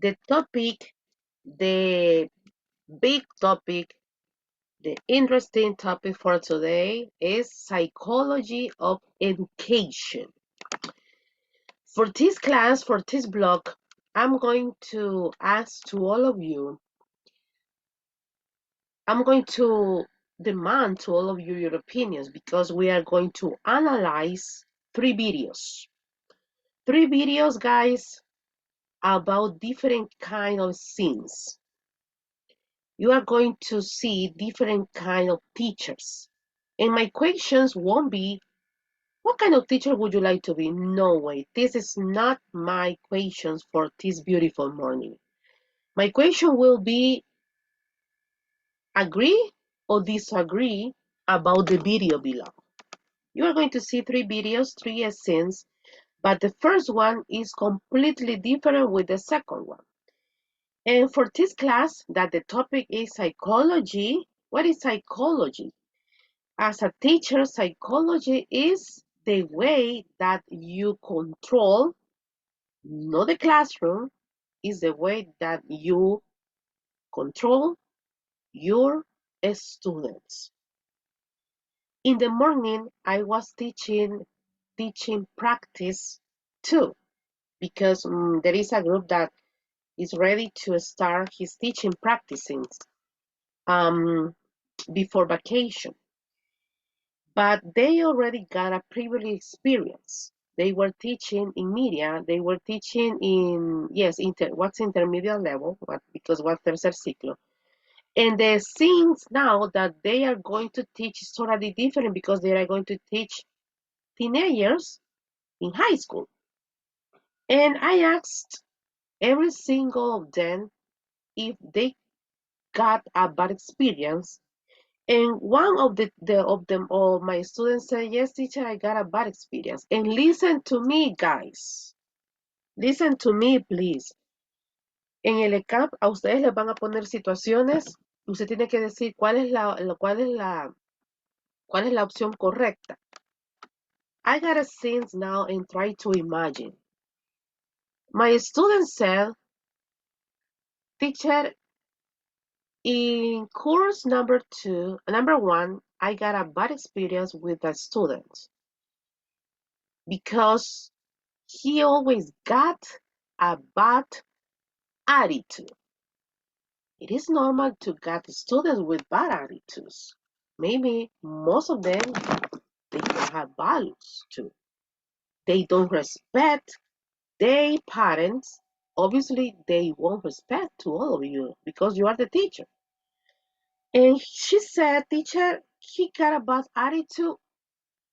The topic, the big topic, the interesting topic for today is psychology of education. For this class, for this block, I'm going to ask to all of you, I'm going to demand to all of you your opinions because we are going to analyze three videos. Three videos, guys, about different kind of scenes. You are going to see different kind of teachers. And my questions won't be, what kind of teacher would you like to be? No way. This is not my questions for this beautiful morning. My question will be, agree or disagree about the video below. You are going to see three videos, three scenes, but the first one is completely different with the second one. And for this class, that the topic is psychology. What is psychology? As a teacher, psychology is the way that you control, not the classroom, is the way that you control your students. In the morning, I was teaching practice too, because there is a group that is ready to start his teaching practicing um, before vacation. But they already got a previous experience. They were teaching in media. They were teaching in, yes, what's intermediate level, because what's tercer ciclo. And the things now that they are going to teach is totally different because they are going to teach teenagers in high school. And I asked every single of them if they got a bad experience. And one of of my students said, yes, teacher, I got a bad experience. And listen to me, guys. Listen to me, please. En el ECAP a ustedes les van a poner situaciones. Usted tiene que decir cuál es cuál es la opción correcta. I gotta think now and try to imagine. My student said, teacher, in course number one, I got a bad experience with a student because he always got a bad attitude. It is normal to get students with bad attitudes. Maybe most of them, they don't have values too. They don't respect their parents. Obviously, they won't respect to all of you because you are the teacher. And she said, teacher, he got a bad attitude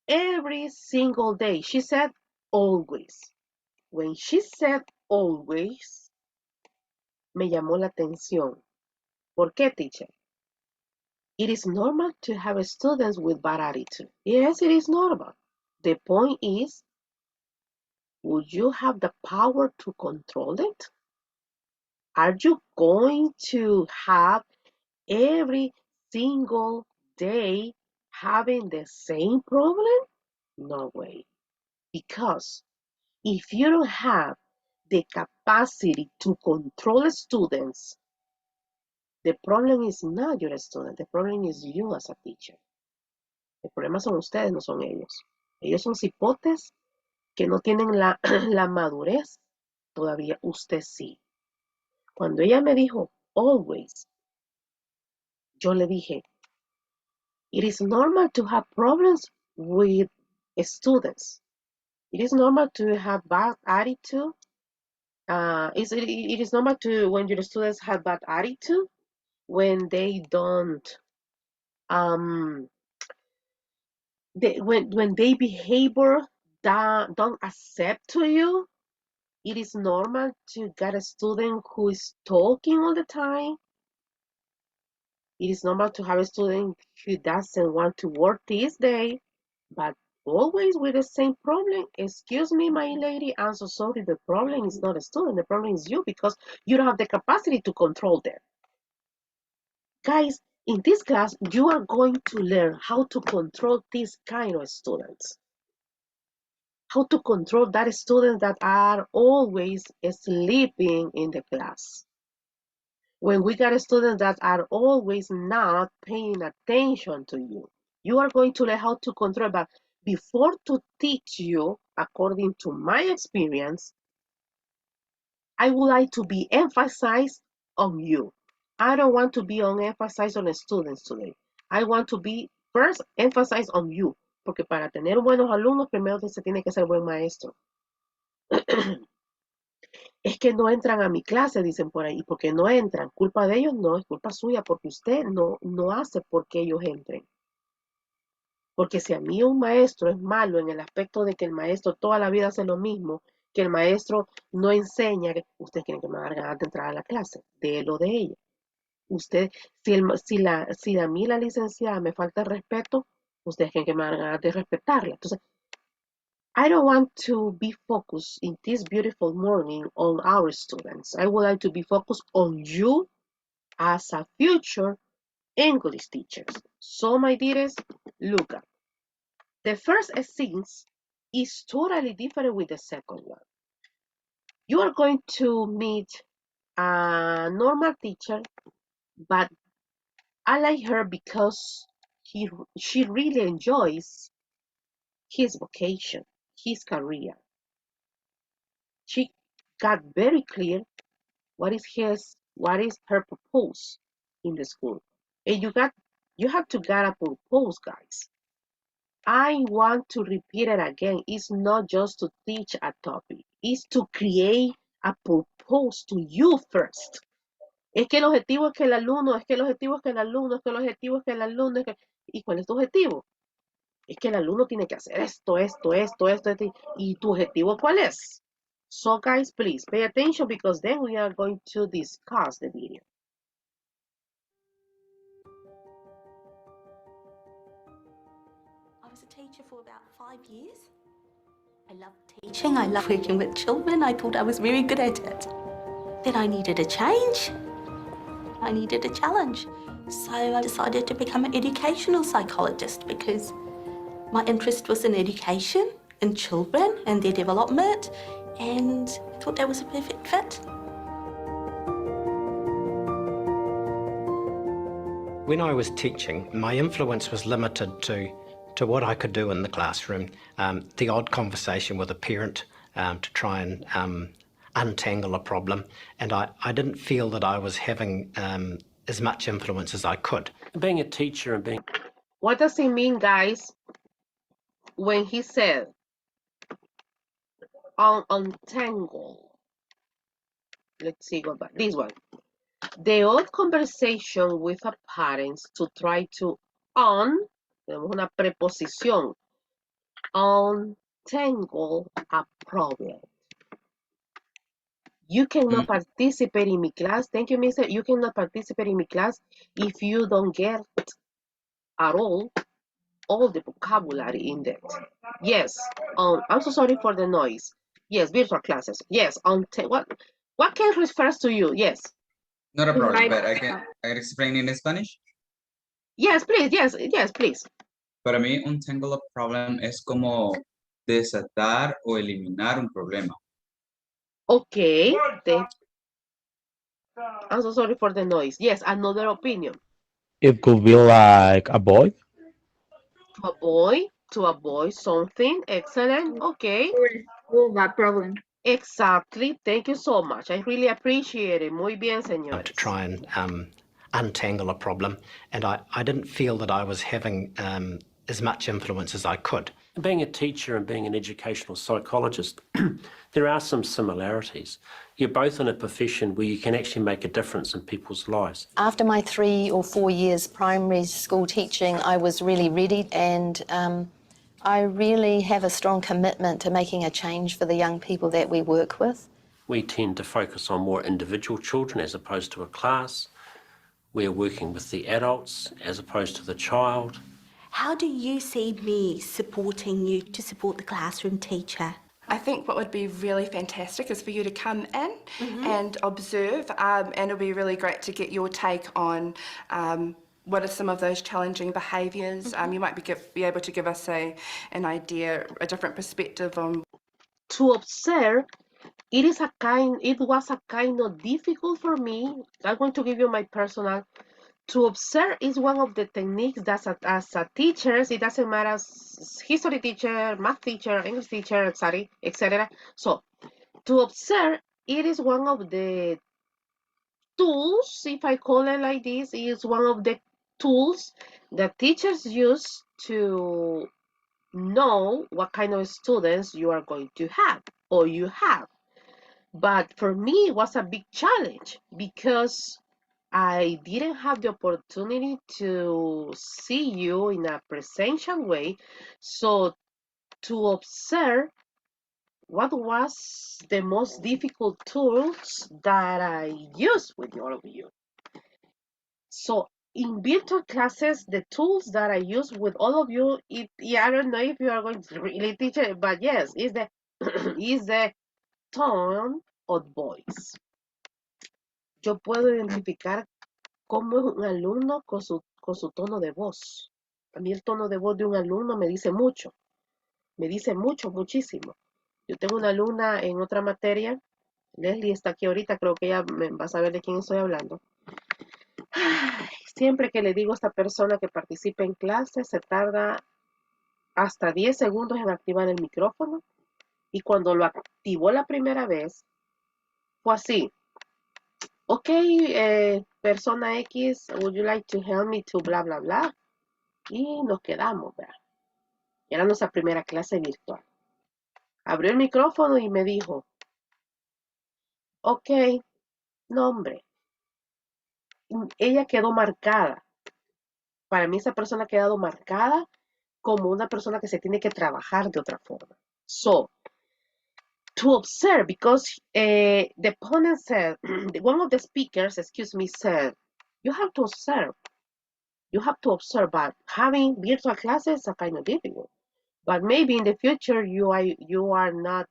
every single day. She said, always. When she said always, me llamó la atención. ¿Por qué, teacher? It is normal to have students with bad attitude. Yes, it is normal. The point is, would you have the power to control it? Are you going to have every single day having the same problem? No way. Because if you don't have the capacity to control students, the problem is not your student, the problem is you as a teacher. El problema son ustedes, no son ellos. Ellos son cipotes que no tienen la madurez. Todavía usted sí. Cuando ella me dijo, always, yo le dije, it is normal to have problems with students. It is normal to have bad attitude. It is normal to when your students have bad attitude, when they don't when they behavior don't accept to you. It is normal to get a student who is talking all the time. It is normal to have a student who doesn't want to work this day, but always with the same problem. Excuse me, my lady, I'm so sorry. The problem is not a student. The problem is you because you don't have the capacity to control them. Guys, in this class, you are going to learn how to control these kind of students. how to control that students that are always sleeping in the class. When we got students that are always not paying attention to you, you are going to learn how to control. But before to teach you, according to my experience, I would like to be emphasized on you. I don't want to be emphasized on the students today. I want to be first emphasized on you. Porque para tener buenos alumnos, primero se tiene que ser buen maestro. Es que no entran a mi clase, dicen por ahí. ¿Por qué no entran? ¿Culpa de ellos? No, es culpa suya, porque usted no hace por que ellos entren. Porque si a mí un maestro es malo en el aspecto de que el maestro toda la vida hace lo mismo, que el maestro no enseña, ustedes quieren que me hagan ganas de entrar a la clase, de él o de ella. Usted, si a mí la licenciada me falta el respeto, ustedes quieren que me hagan ganas de respetarla. Entonces, I don't want to be focused in this beautiful morning on our students. I would like to be focused on you as a future English teachers. So, my dears, look up. The first sentence is totally different with the second one. You are going to meet a normal teacher, but I like her because she really enjoys his vocation, his career. She got very clear what is her purpose in the school. And you have to get a purpose, guys. I want to repeat it again. It's not just to teach a topic. It's to create a purpose to you first. Es que el objetivo es que el alumno, es que el objetivo es que el alumno, es que el objetivo es que el alumno, es que... ¿Y cuál es tu objetivo? Es que el alumno tiene que hacer esto. ¿Y tu objetivo cuál es? So guys, please pay attention because then we are going to discuss the video. I was a teacher for about 5 years. I loved teaching, I loved working with children. I thought I was very good at it. Then I needed a change. I needed a challenge. So I decided to become an educational psychologist because my interest was in education, in children and their development, and I thought that was a perfect fit. When I was teaching, my influence was limited to what I could do in the classroom, the odd conversation with a parent to try and untangle a problem, and I didn't feel that I was having as much influence as I could. Being a teacher and being... What does it mean, guys, when he said untangle? Let's see, go back. This one. The odd conversation with a parent to try to tenemos una preposición, untangle a problem. You cannot participate in my class. Thank you, Mister. You cannot participate in my class if you don't get at all the vocabulary in that. Yes. I'm so sorry for the noise. Yes, virtual classes. Yes. What can refers to you? Yes. Not a problem, but I can explain in Spanish. Yes, please. Yes, please. Para mí, un tangle of problem es como desatar o eliminar un problema. Okay. I'm so sorry for the noise. Yes, another opinion. It could be like a boy. To avoid something. Excellent. Okay. Solve that problem. Exactly. Thank you so much. I really appreciate it. Muy bien, señores. To try and untangle a problem, and I didn't feel that I was having as much influence as I could. Being a teacher and being an educational psychologist, there are some similarities. You're both in a profession where you can actually make a difference in people's lives. After my 3 or 4 years primary school teaching, I was really ready, and I really have a strong commitment to making a change for the young people that we work with. We tend to focus on more individual children as opposed to a class. We're working with the adults as opposed to the child. How do you see me supporting you to support the classroom teacher? I think what would be really fantastic is for you to come in and observe, and it'll be really great to get your take on what are some of those challenging behaviours? You might be able to give us an idea, a different perspective on. To observe, it was a kind of difficult for me. I'm going to give you my personal. To observe is one of the techniques that as a teacher, it doesn't matter as history teacher, math teacher, English teacher, etc. So to observe, it is one of the tools, if I call it like this, is one of the tools that teachers use to know what kind of students you are going to have or you have. But for me, it was a big challenge because I didn't have the opportunity to see you in a presential way. So to observe what was the most difficult tools that I used with all of you. So in virtual classes, the tools that I use with all of you, I don't know if you are going to really teach it, but yes, is the is the tone of voice. Yo puedo identificar cómo es un alumno con su tono de voz. A mí el tono de voz de un alumno me dice mucho, muchísimo. Yo tengo una alumna en otra materia, Leslie está aquí ahorita, creo que ella va a saber de quién estoy hablando. Siempre que le digo a esta persona que participe en clase, se tarda hasta 10 segundos en activar el micrófono. Y cuando lo activó la primera vez, fue así. Ok, persona X, would you like to help me to bla, bla, bla? Y nos quedamos, ¿verdad? Era nuestra primera clase virtual. Abrió el micrófono y me dijo, ok, nombre. Ella quedó marcada. Para mí esa persona ha quedado marcada como una persona que se tiene que trabajar de otra forma. So, to observe, because the opponent said, one of the speakers, said, you have to observe. You have to observe, but having virtual classes are kind of difficult. But maybe in the future you are not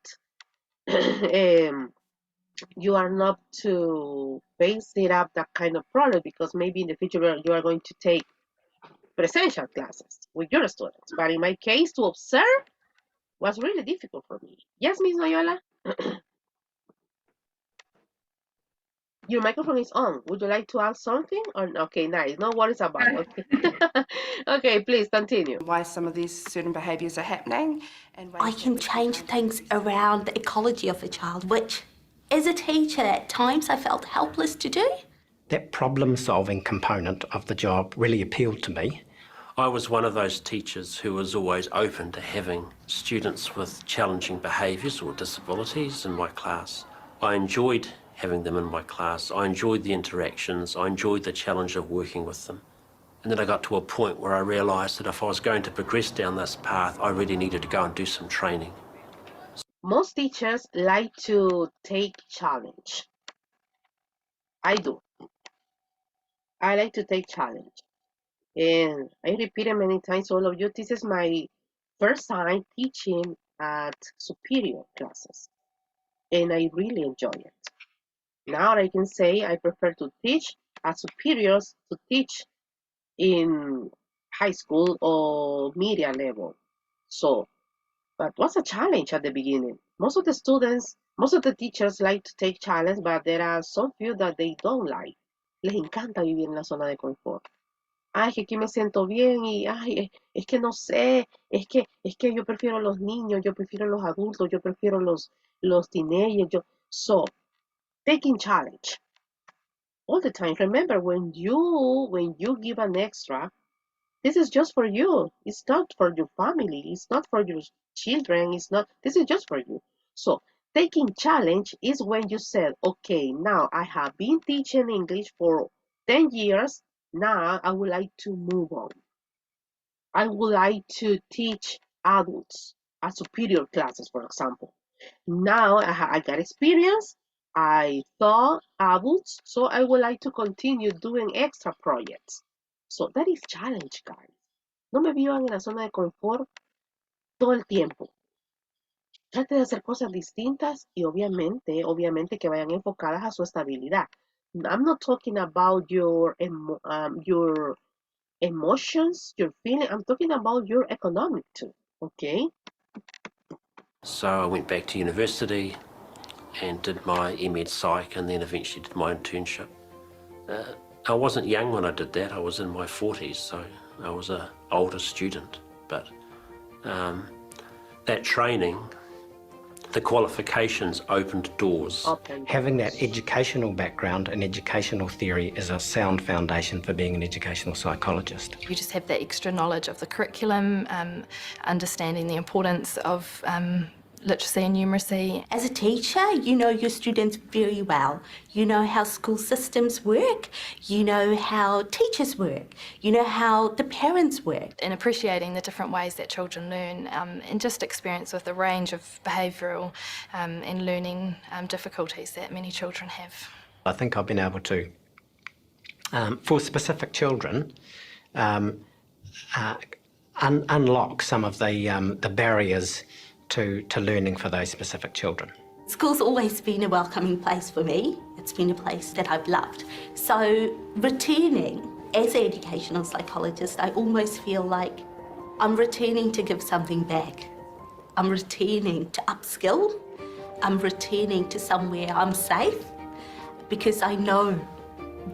you are not to base it up that kind of problem, because maybe in the future you are going to take presential classes with your students. But in my case, to observe was really difficult for me. Yes, Miss Noyola? Your microphone is on. Would you like to add something? Or okay, nice. No worries about it. Okay. Okay, please continue. Why some of these certain behaviours are happening, and I can change things around the ecology of the child, which, as a teacher, at times I felt helpless to do. That problem-solving component of the job really appealed to me. I was one of those teachers who was always open to having students with challenging behaviours or disabilities in my class. I enjoyed having them in my class. I enjoyed the interactions. I enjoyed the challenge of working with them. And then I got to a point where I realised that if I was going to progress down this path, I really needed to go and do some training. Most teachers like to take challenge. I do. I like to take challenge. And I repeated many times to all of you, this is my first time teaching at superior classes. And I really enjoy it. Now I can say I prefer to teach at superiors to teach in high school or media level. So, but what's a challenge at the beginning? Most of the teachers like to take challenge, but there are some few that they don't like. Les encanta vivir en la zona de confort. Ay, que aquí me siento bien y ay, es que no sé, es que yo prefiero los niños, yo prefiero los adultos, yo prefiero los teenagers. So, taking challenge all the time. Remember, when you give an extra, this is just for you. It's not for your family. It's not for your children. This is just for you. So taking challenge is when you said, okay, now I have been teaching English for 10 years. Now I would like to move on. I would like to teach adults at superior classes, for example. Now I got experience. I taught adults, so I would like to continue doing extra projects. So that is challenge, guys. No me vivan en la zona de confort todo el tiempo. Trate de hacer cosas distintas y obviamente que vayan enfocadas a su estabilidad. I'm not talking about your emotions, your feeling. I'm talking about your economic too, okay? So I went back to university and did my MEd Psych and then eventually did my internship. I wasn't young when I did that. I was in my 40s, so I was an older student. But that training, the qualifications opened doors. Having that educational background and educational theory is a sound foundation for being an educational psychologist. You just have that extra knowledge of the curriculum, understanding the importance of literacy and numeracy. As a teacher, you know your students very well. You know how school systems work, you know how teachers work, you know how the parents work. And appreciating the different ways that children learn and just experience with the range of behavioural and learning difficulties that many children have. I think I've been able to, for specific children, unlock some of the barriers to learning for those specific children. School's always been a welcoming place for me. It's been a place that I've loved. So returning as an educational psychologist, I almost feel like I'm returning to give something back. I'm returning to upskill. I'm returning to somewhere I'm safe because I know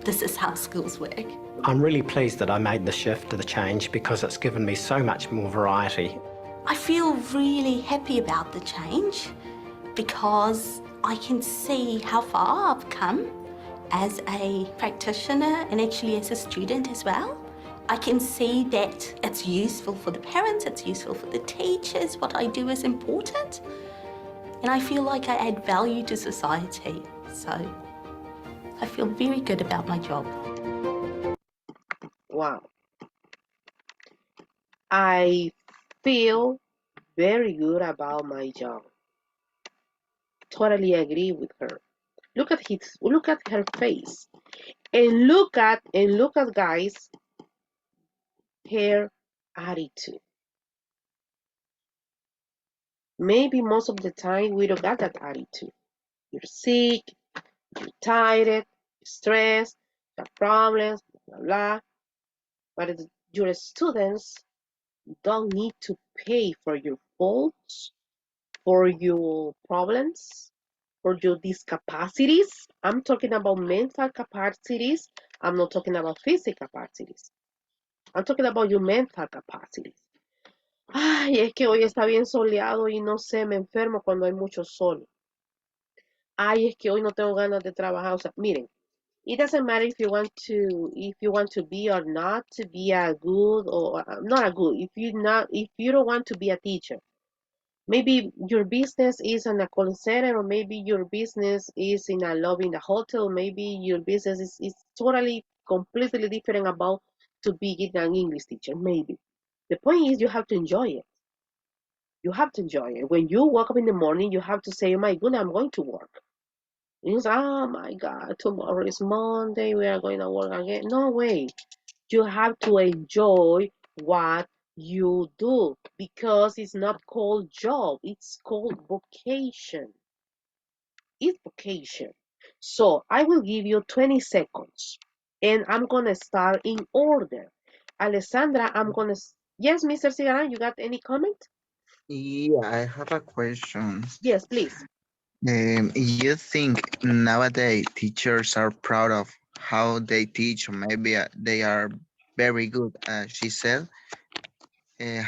this is how schools work. I'm really pleased that I made the shift to the change because it's given me so much more variety. I feel really happy about the change because I can see how far I've come as a practitioner and actually as a student as well. I can see that it's useful for the parents, it's useful for the teachers, what I do is important. And I feel like I add value to society. So I feel very good about my job. Wow. I feel very good about my job. Totally agree with her. Look at her face. And look at guys, her attitude. Maybe most of the time we don't got that attitude. You're sick, you're tired, you're stressed, you have problems, blah blah. But your students don't need to pay for your faults, for your problems, for your discapacities. I'm talking about mental capacities. I'm not talking about physical capacities. I'm talking about your mental capacities. Ay, es que hoy está bien soleado y no sé, me enfermo cuando hay mucho sol. Ay, es que hoy no tengo ganas de trabajar. O sea, miren, it doesn't matter if you want to be or not to be a good or not a good. If you don't want to be a teacher, maybe your business is in a call center, or maybe your business is in a lobby in a hotel. Maybe your business is totally completely different about to be an English teacher. Maybe the point is you have to enjoy it. You have to enjoy it. When you wake up in the morning, you have to say, "Oh my goodness, I'm going to work." You say, "Oh my God, tomorrow is Monday. We are going to work again." No way. You have to enjoy what you do because it's not called job. It's called vocation. It's vocation. So I will give you 20 seconds and I'm going to start in order. Alessandra, yes, Mr. Cigaran, you got any comment? Yeah, I have a question. Yes, please. You think nowadays teachers are proud of how they teach, or maybe they are very good, as she said,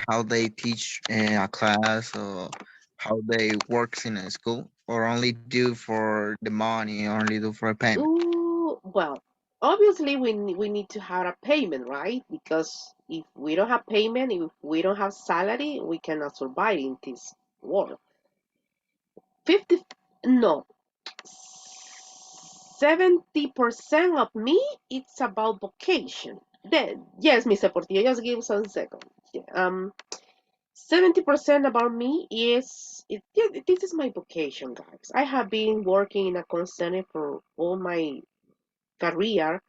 how they teach a class, or how they works in a school, or only do for the money, only do for a payment? Ooh, well, obviously we need to have a payment, right? Because if we don't have payment, if we don't have salary, we cannot survive in this world. 50, no, 70% of me, it's about vocation. Then, yes, Mr. Portillo, just give us 1 second. 70% about me this is my vocation, guys. I have been working in a call center for all my career,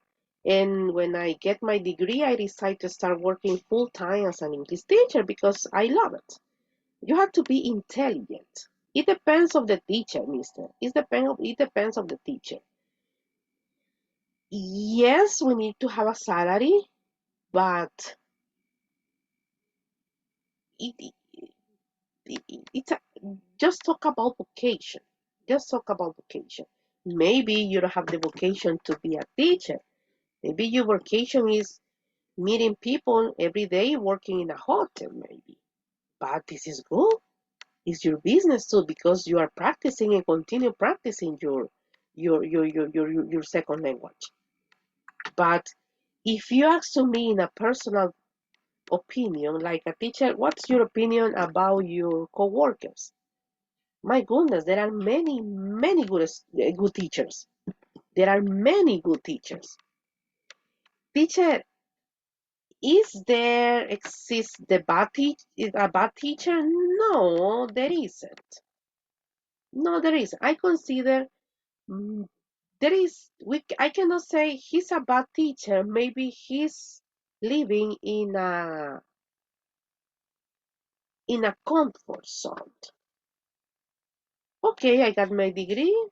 and when I get my degree, I decided to start working full time as an English teacher because I love it. You have to be intelligent. It depends of the teacher, mister. It depends of the teacher. Yes, we need to have a salary. but it's just talk about vocation. Just talk about vocation. Maybe you don't have the vocation to be a teacher. Maybe your vocation is meeting people every day, working in a hotel, maybe. But this is good. It's your business too, because you are practicing and continue practicing your second language. But if you ask to me in a personal opinion, like a teacher, what's your opinion about your coworkers? My goodness, there are many good teachers. There are many good teachers. Teacher, is there exists the is a bad teacher? No, there isn't. No, there isn't. I consider there is. I cannot say he's a bad teacher. Maybe he's living in a comfort zone. Okay, I got my degree.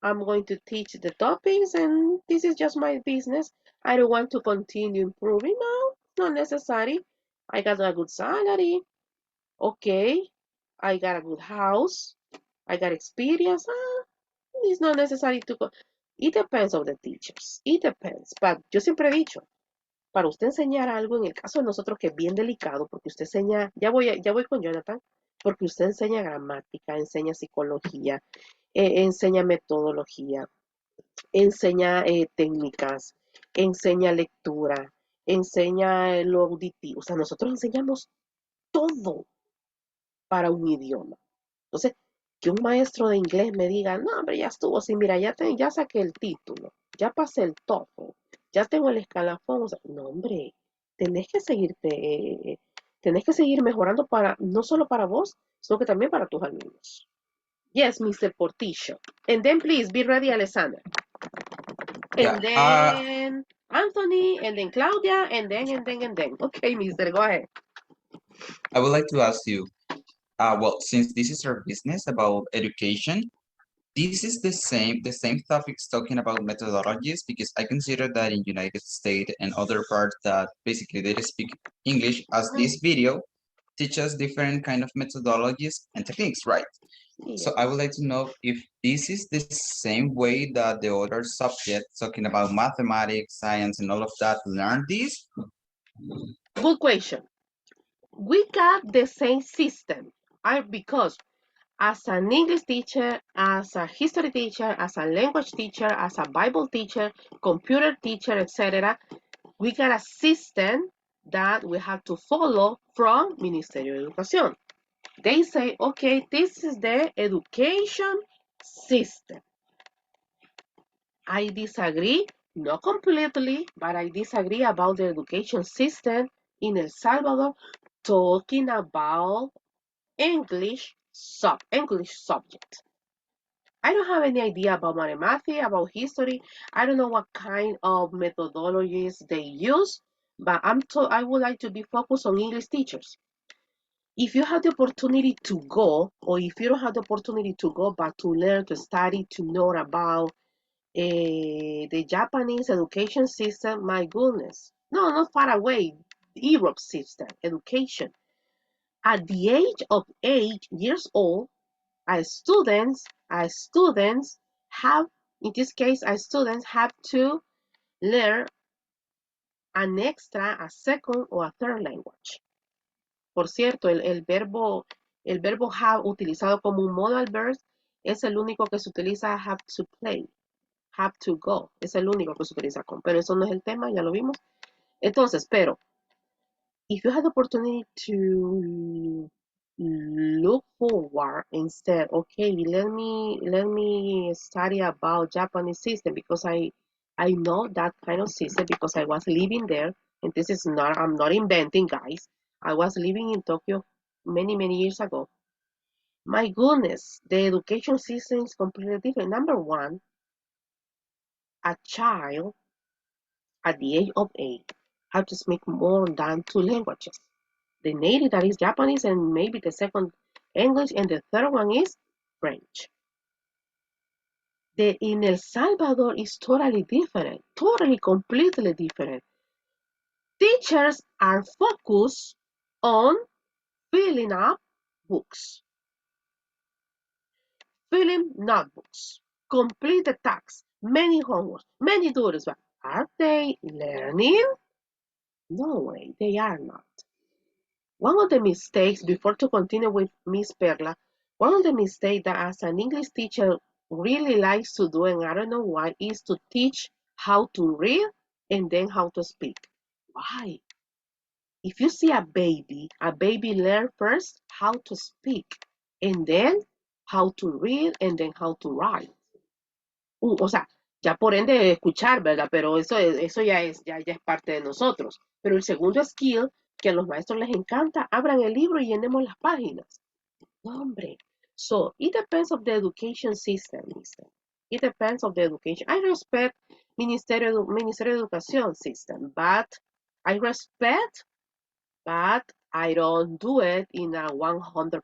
I'm going to teach the topics, and this is just my business. I don't want to continue improving. No, not necessary. I got a good salary. Okay, I got a good house. I got experience. It's not necessary to go. It depends on the teachers. It depends. But yo siempre he dicho, para usted enseñar algo, en el caso de nosotros que es bien delicado, porque usted enseña, ya voy con Jonathan, porque usted enseña gramática, enseña psicología, enseña metodología, enseña técnicas, enseña lectura, enseña lo auditivo. O sea, nosotros enseñamos todo para un idioma. Entonces, que un maestro de inglés me diga, no, hombre, ya estuvo, sí, mira, ya saqué el título, ya pasé el TOEFL, ya tengo el escalafón. O sea, no, hombre, tenés que seguirte, tenés que seguir mejorando para, no solo para vos, sino que también para tus alumnos. Yes, Mr. Portillo. And then please be ready, Alessandra. Yeah. And then Anthony, and then Claudia, and then. Okay, Mister, go ahead. I would like to ask you, well, since this is our business about education, this is the same topics talking about methodologies, because I consider that in United States and other parts that basically they speak English, as this video teaches different kind of methodologies and techniques, right? So I would like to know if this is the same way that the other subjects talking about mathematics, science, and all of that learn this. Good question. We got the same system. Because as an English teacher, as a history teacher, as a language teacher, as a Bible teacher, computer teacher, etc., we got a system that we have to follow from Ministerio de Educación. They say, okay, this is the education system. I disagree, not completely, but I disagree about the education system in El Salvador, talking about English subject. I don't have any idea about mathematics, about history. I don't know what kind of methodologies they use, but I would like to be focused on English teachers. If you have the opportunity to go, or if you don't have the opportunity to go, but to learn, to study, to know about the Japanese education system, my goodness. No, not far away. Europe system, education. At the age of 8 years old, students have, in this case, students have to learn an extra, a second or a third language. Por cierto, el verbo have utilizado como un modal verb es el único que se utiliza have to play, have to go, es el único que se utiliza con, pero eso no es el tema, ya lo vimos. Entonces, pero, if you have the opportunity to look forward instead, okay, let me study about Japanese system, because I know that kind of system because I was living there, and this is not, I'm not inventing, guys. I was living in Tokyo many years ago. My goodness, the education system is completely different. Number one, a child at the age of 8 have to speak more than 2 languages. The native, that is Japanese, and maybe the second English, and the third one is French. In El Salvador is totally different, totally, completely different. Teachers are focused on filling up books, filling notebooks, complete the tasks, many homework, many duties, but are they learning? No way, they are not. One of the mistakes, before to continue with Miss Perla, one of the mistakes that as an English teacher really likes to do, and I don't know why, is to teach how to read and then how to speak. Why? If you see a baby learn first how to speak and then how to read and then how to write. O sea, ya por ende escuchar, ¿verdad? Pero eso ya es parte de nosotros. Pero el segundo skill que a los maestros les encanta, abran el libro y llenemos las páginas. No, hombre. So, it depends of the education system, mister. It depends of the education. I respect Ministerio de Educación system, but I respect, but I don't do it in a 100%.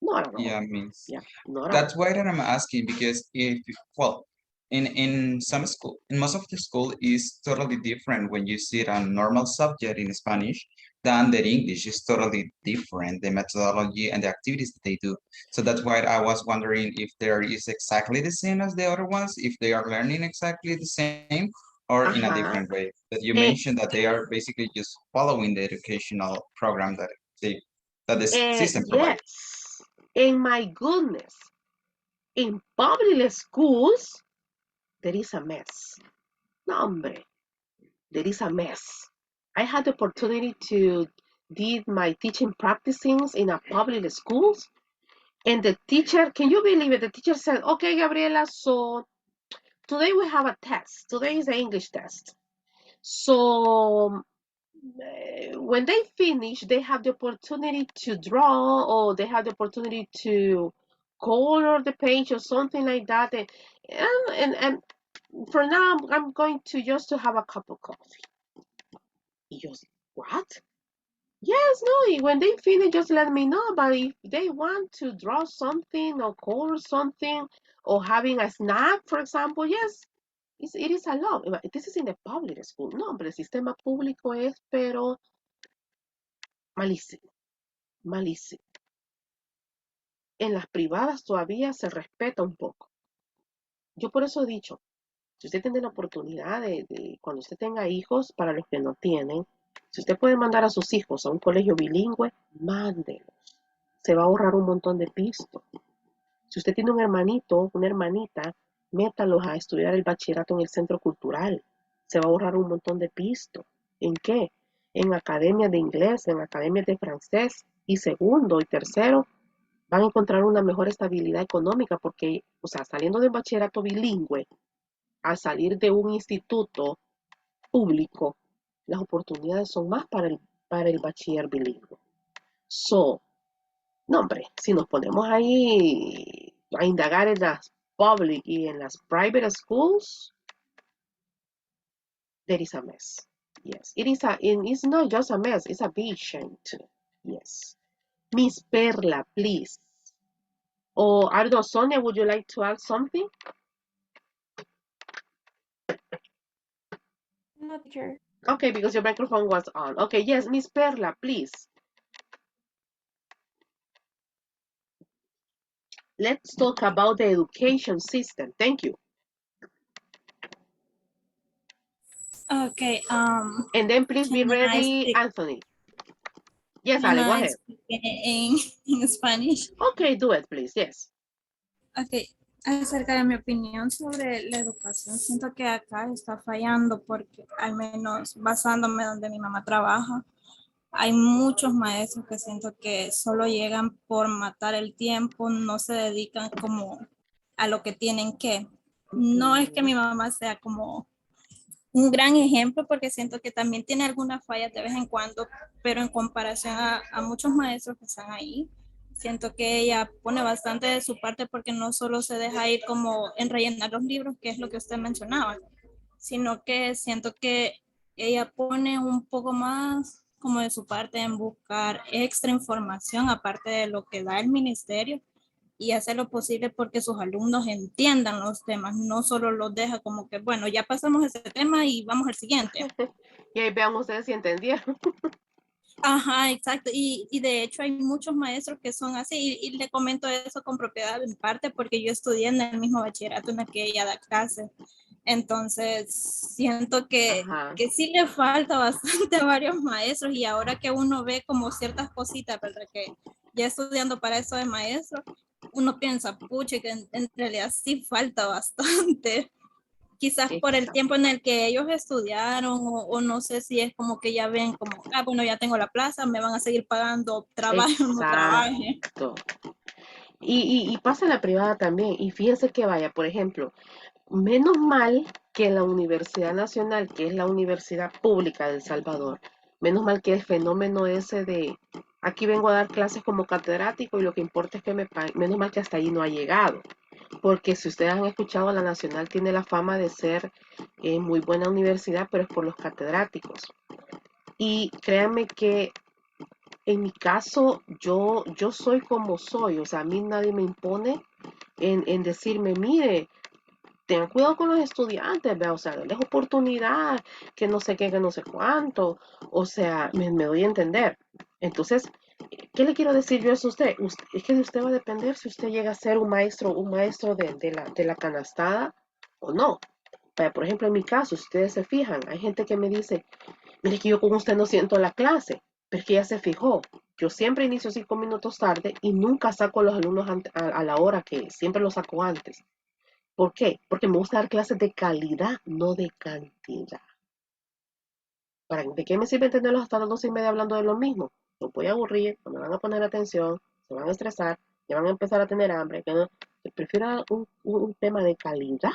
Not at all. Yeah, Miss. Yeah, not at That's all. why that I'm asking, because if, well, in some school, in most of the school is totally different when you see a normal subject in Spanish than the English is totally different, the methodology and the activities that they do. So that's why I was wondering if there is exactly the same as the other ones, if they are learning exactly the same or in a different way. That you Eh, mentioned that they are basically just following the educational program that the system provides. yes. And my goodness, in public schools, there is a mess. No, hombre, there is a mess. I had the opportunity to did my teaching practicings in a public schools, and the teacher, can you believe it? The teacher said, "Okay, Gabriela, so today we have a test. Today is an English test. So when they finish, they have the opportunity to draw, or they have the opportunity to color the page or something like that. And for now, I'm going to just to have a cup of coffee." Just what? Yes, no. When they finish, just let me know. But if they want to draw something or color something or having a snack, for example, yes, it is allowed. This is in the public school. No, pero el sistema público es, pero malísimo, malísimo. En las privadas todavía se respeta un poco. Yo por eso he dicho, si usted tiene la oportunidad cuando usted tenga hijos, para los que no tienen, si usted puede mandar a sus hijos a un colegio bilingüe, mándelos. Se va a ahorrar un montón de pisto. Si usted tiene un hermanito, una hermanita, métalos a estudiar el bachillerato en el centro cultural. Se va a ahorrar un montón de pisto. ¿En qué? En academias de inglés, en academias de francés. Y segundo y tercero, van a encontrar una mejor estabilidad económica porque, o sea, saliendo de un bachillerato bilingüe, al salir de un instituto público, las oportunidades son más para el bachiller bilingüe. So, no, hombre, si nos ponemos ahí a indagar en las public y en las private schools, there is a mess. Yes, it's not just a mess, it's a big shame too. Yes. Miss Perla, please. Or I don't know, Sonia, would you like to add something? No, teacher. Okay, because your microphone was on. Okay, yes, Miss Perla, please. Let's talk about the education system. Thank you. Okay. And then please be Can I ready, speak? Anthony. Yes, Can Ale, go I ahead. speak in Spanish? Okay, do it, please. Yes. Okay. Acerca de mi opinión sobre la educación, siento que acá está fallando porque al menos basándome donde mi mamá trabaja, hay muchos maestros que siento que solo llegan por matar el tiempo, no se dedican como a lo que tienen que. No es que mi mamá sea como un gran ejemplo porque siento que también tiene algunas fallas de vez en cuando, pero en comparación a muchos maestros que están ahí, siento que ella pone bastante de su parte porque no solo se deja ir como en rellenar los libros, que es lo que usted mencionaba, sino que siento que ella pone un poco más como de su parte en buscar extra información aparte de lo que da el ministerio y hace lo posible porque sus alumnos entiendan los temas, no solo los deja como que, bueno, ya pasamos ese tema y vamos al siguiente. Y ahí vean ustedes si entendieron. Ajá, exacto. Y de hecho hay muchos maestros que son así, y le comento eso con propiedad en parte porque yo estudié en el mismo bachillerato en el que ella da clase. Entonces, siento que sí le falta bastante a varios maestros, y ahora que uno ve como ciertas cositas, ¿verdad? Que ya estudiando para eso de maestro, uno piensa, pucha, que en realidad sí falta bastante. Quizás por el tiempo en el que ellos estudiaron, o no sé si es como que ya ven como, ah, bueno, ya tengo la plaza, me van a seguir pagando, trabaje o no trabaje. Exacto. Y pasa en la privada también. Y fíjense que vaya, por ejemplo, menos mal que la Universidad Nacional, que es la universidad pública de El Salvador, menos mal que el fenómeno ese de aquí vengo a dar clases como catedrático y lo que importa es que me paguen, menos mal que hasta ahí no ha llegado. Porque si ustedes han escuchado, la Nacional tiene la fama de ser muy buena universidad, pero es por los catedráticos. Y créanme que en mi caso, yo soy como soy, o sea, a mí nadie me impone en decirme, mire, ten cuidado con los estudiantes, ¿vea? O sea, denles oportunidad, que no sé qué, que no sé cuánto, o sea, me doy a entender. Entonces, ¿qué le quiero decir yo a eso a usted? Es que de usted va a depender si usted llega a ser un maestro de la canastada o no. Vaya, por ejemplo, en mi caso, si ustedes se fijan, hay gente que me dice, mire que yo con usted no siento la clase, pero es que ya se fijó. Yo siempre inicio 5 minutos tarde y nunca saco a los alumnos a la hora que es, siempre los saco antes. ¿Por qué? Porque me gusta dar clases de calidad, no de cantidad. ¿De qué me sirve tenerlos hasta las 12:30 hablando de lo mismo? Los voy a aburrir, no me van a poner atención, se van a estresar, ya van a empezar a tener hambre. Que no, prefiero un tema de calidad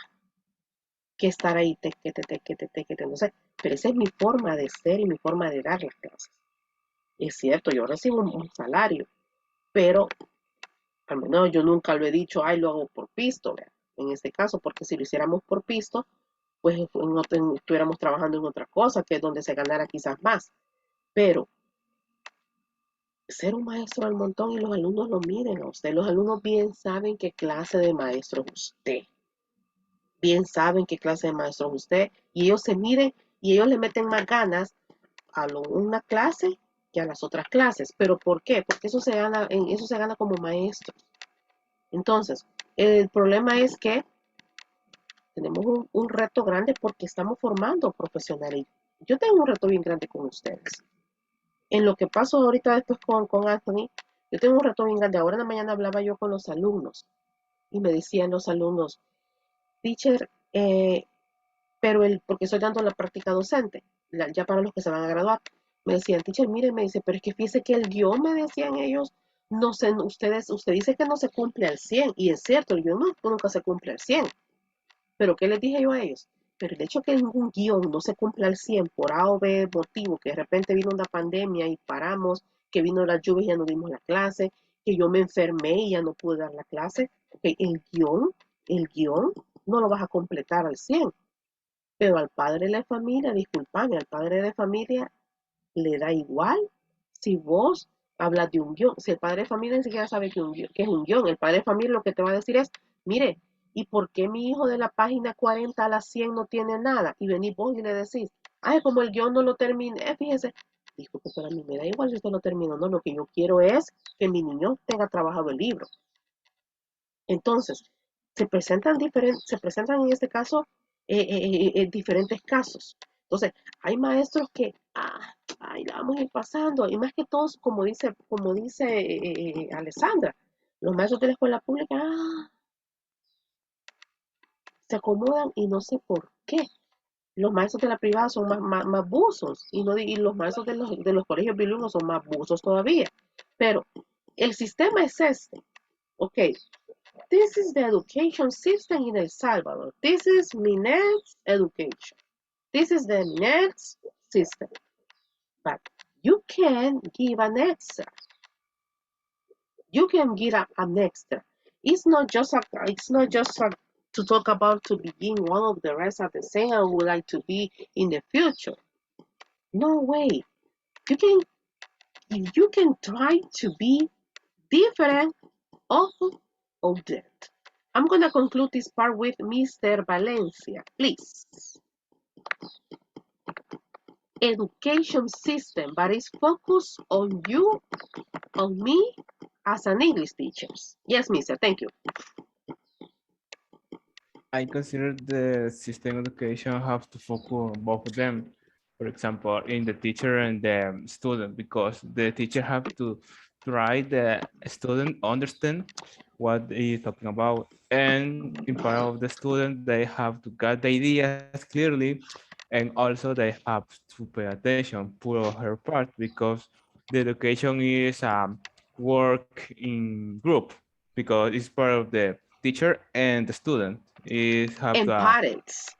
que estar ahí, tequete, no sé. Pero esa es mi forma de ser y mi forma de dar las clases. Es cierto, yo recibo un salario, pero al menos yo nunca lo he dicho, ay, lo hago por pisto, ¿verdad? En este caso, porque si lo hiciéramos por pisto, pues no estuviéramos trabajando en otra cosa, que es donde se ganara quizás más. Pero ser un maestro al montón y los alumnos lo miren a usted. Los alumnos bien saben qué clase de maestro es usted. Bien saben qué clase de maestro es usted. Y ellos se miren y ellos le meten más ganas a una clase que a las otras clases. ¿Pero por qué? Porque eso se gana como maestro. Entonces, el problema es que tenemos un reto grande porque estamos formando profesionales. Yo tengo un reto bien grande con ustedes. En lo que pasó ahorita después con Anthony, yo tengo un reto bien grande. Ahora en la mañana hablaba yo con los alumnos y me decían los alumnos, teacher, porque estoy dando la práctica docente, ya para los que se van a graduar, me decían, teacher, mire, me dice, pero es que fíjese que el guión, me decían ellos, no sé, usted dice que no se cumple al 100, y es cierto, el guión nunca se cumple al 100. Pero ¿qué les dije yo a ellos? Pero el hecho de que un guión no se cumpla al 100 por A o B motivo, que de repente vino una pandemia y paramos, que vino la lluvia y ya no dimos la clase, que yo me enfermé y ya no pude dar la clase, okay, el guión no lo vas a completar al 100. Pero al padre de la familia, disculpame, al padre de familia le da igual si vos hablas de un guión. Si el padre de familia ni siquiera sabe que es un guión, el padre de familia lo que te va a decir es, mire, ¿y por qué mi hijo de la página 40 a la 100 no tiene nada? Y venís vos y le decís, ay, como el guión no lo terminé, fíjese. Disculpe, pero a mí me da igual si usted lo terminó, no, lo que yo quiero es que mi niño tenga trabajado el libro. Entonces, se presentan en este caso diferentes casos. Entonces, hay maestros que, ahí la vamos a ir pasando, y más que todos, como dice Alessandra, los maestros de la escuela pública, se acomodan y no sé por qué. Los maestros de la privada son más buzos, y los maestros de los colegios bilingües son más buzos todavía. Pero el sistema es este. Ok, this is the education system in El Salvador. This is Minet's education. This is the Minet's system. But you can give an extra. You can give an extra. It's not just to talk about to begin one of the rest of the same I would like to be in the future. No way. You can try to be different of Odette. I'm going to conclude this part with Mr. Valencia, please. Education system, but it's focused on you, on me, as an English teacher. Yes, Mister, thank you. I consider the system education have to focus on both of them. For example, in the teacher and the student, because the teacher have to try the student understand what he is talking about. And in part of the student, they have to get the ideas clearly, and also they have to pay attention, put her part, because the education is work in group, because it's part of the teacher and the student is have And to parents.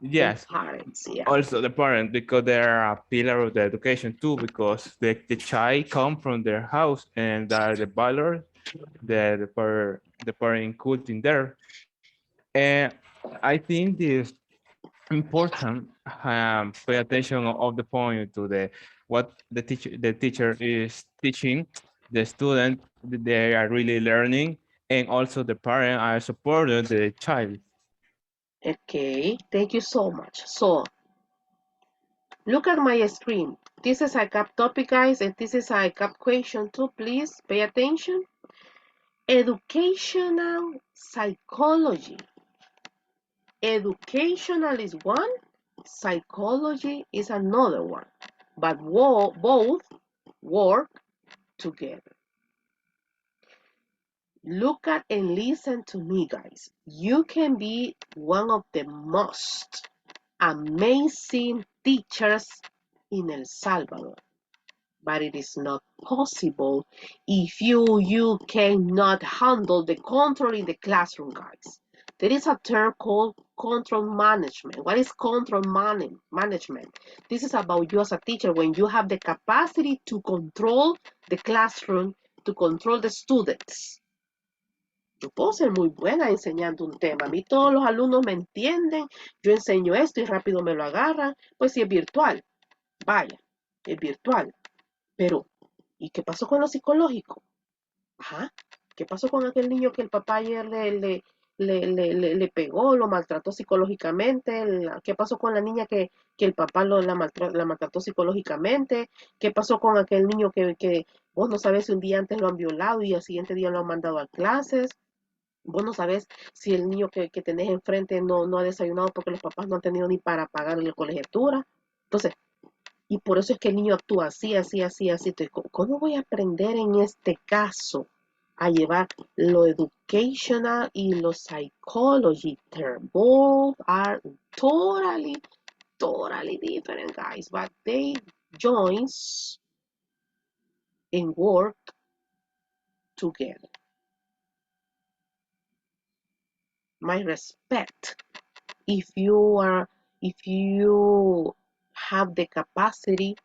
yes, And parents, yeah. also the parent, because they are a pillar of the education too, because the child come from their house and they are the valor the parent input in there. And I think this important pay attention of the point to the what the teacher is teaching the student, they are really learning, and also the parent are supporting the child. Okay, thank you so much. So, look at my screen. This is a CAP topic, guys, and this is a CAP question too. Please pay attention. Educational psychology. Educational is one, psychology is another one, but both work together. Look at and listen to me, guys. You can be one of the most amazing teachers in El Salvador, but it is not possible if you cannot handle the control in the classroom, guys. There is a term called control management. What is control management? This is about you as a teacher when you have the capacity to control the classroom, to control the students. Yo puedo ser muy buena enseñando un tema. A mí todos los alumnos me entienden. Yo enseño esto y rápido me lo agarran. Pues si es virtual, vaya, es virtual. Pero, ¿y qué pasó con lo psicológico? Ajá. ¿Qué pasó con aquel niño que el papá ayer le pegó, lo maltrató psicológicamente? ¿Qué pasó con la niña que el papá la maltrató psicológicamente? ¿Qué pasó con aquel niño que vos no sabés si un día antes lo han violado y al siguiente día lo han mandado a clases? Vos no sabés si el niño que tenés enfrente no ha desayunado porque los papás no han tenido ni para pagarle la colegiatura. Entonces, y por eso es que el niño actúa así, así, así, así. Entonces, ¿cómo voy a aprender en este caso a llevar lo educational y lo psychology term? Both are totally, totally different, guys, but they joins and work together. My respect. If you have the capacity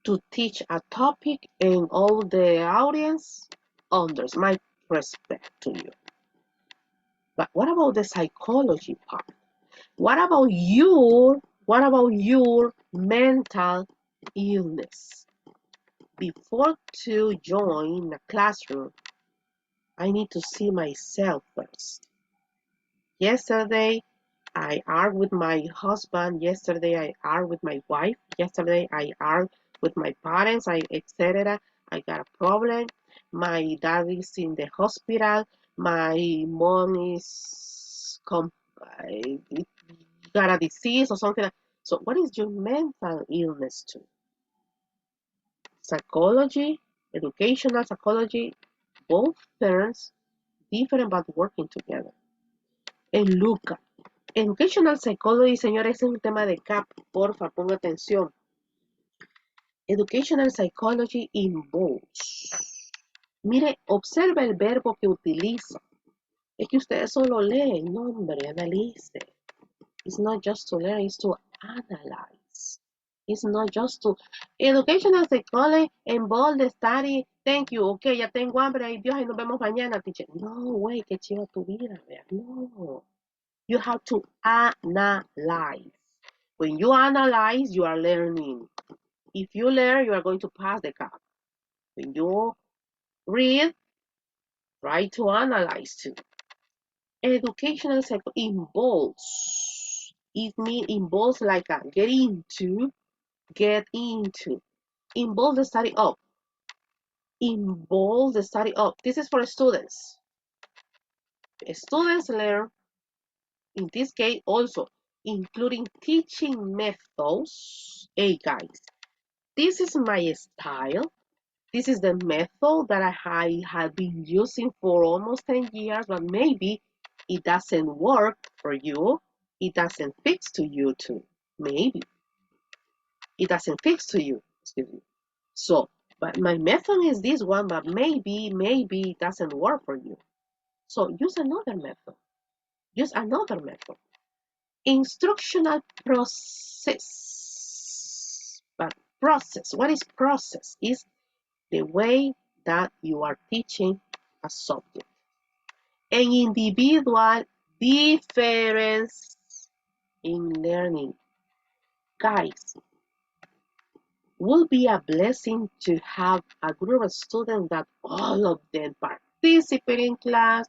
to teach a topic and all the audience understands, my respect to you. But what about the psychology part? What about your mental illness? Before to join a classroom, I need to see myself first. Yesterday, I argued with my husband. Yesterday, I argued with my wife. Yesterday, I argued with my parents. Etc. I got a problem. My dad is in the hospital. My mom is got a disease or something. So, what is your mental illness to? Psychology, educational psychology, both terms different but working together. And look at Educational Psychology, señores, es un tema de CAP. Porfa, ponga atención. Educational Psychology involves. Mire, observa el verbo que utiliza. Es que ustedes solo leen, no, hombre, analice. It's not just to learn, it's to analyze. It's not just to... Educational Psychology involves the study. Thank you. Ok, ya tengo hambre. Ay, Dios, y nos vemos mañana, teacher. No, güey, qué chiva tu vida, vea. No. You have to analyze. When you analyze, you are learning. If you learn, you are going to pass the CAP. When you read, Try to analyze too. Educational cycle involves. It means involves like a get into. Involve the study of. Involve the study of. This is for students. Students learn, in this case also, including teaching methods. Hey guys, this is my style. This is the method that I have been using for almost 10 years, but maybe it doesn't work for you. It doesn't fix to you too. Maybe it doesn't fix to you. Excuse me. So, but my method is this one, but maybe it doesn't work for you. So use another method. Use another method. Instructional process. But process, what is process? Is the way that you are teaching a subject. An individual difference in learning. Guys, will be a blessing to have a group of students that all of them participate in class,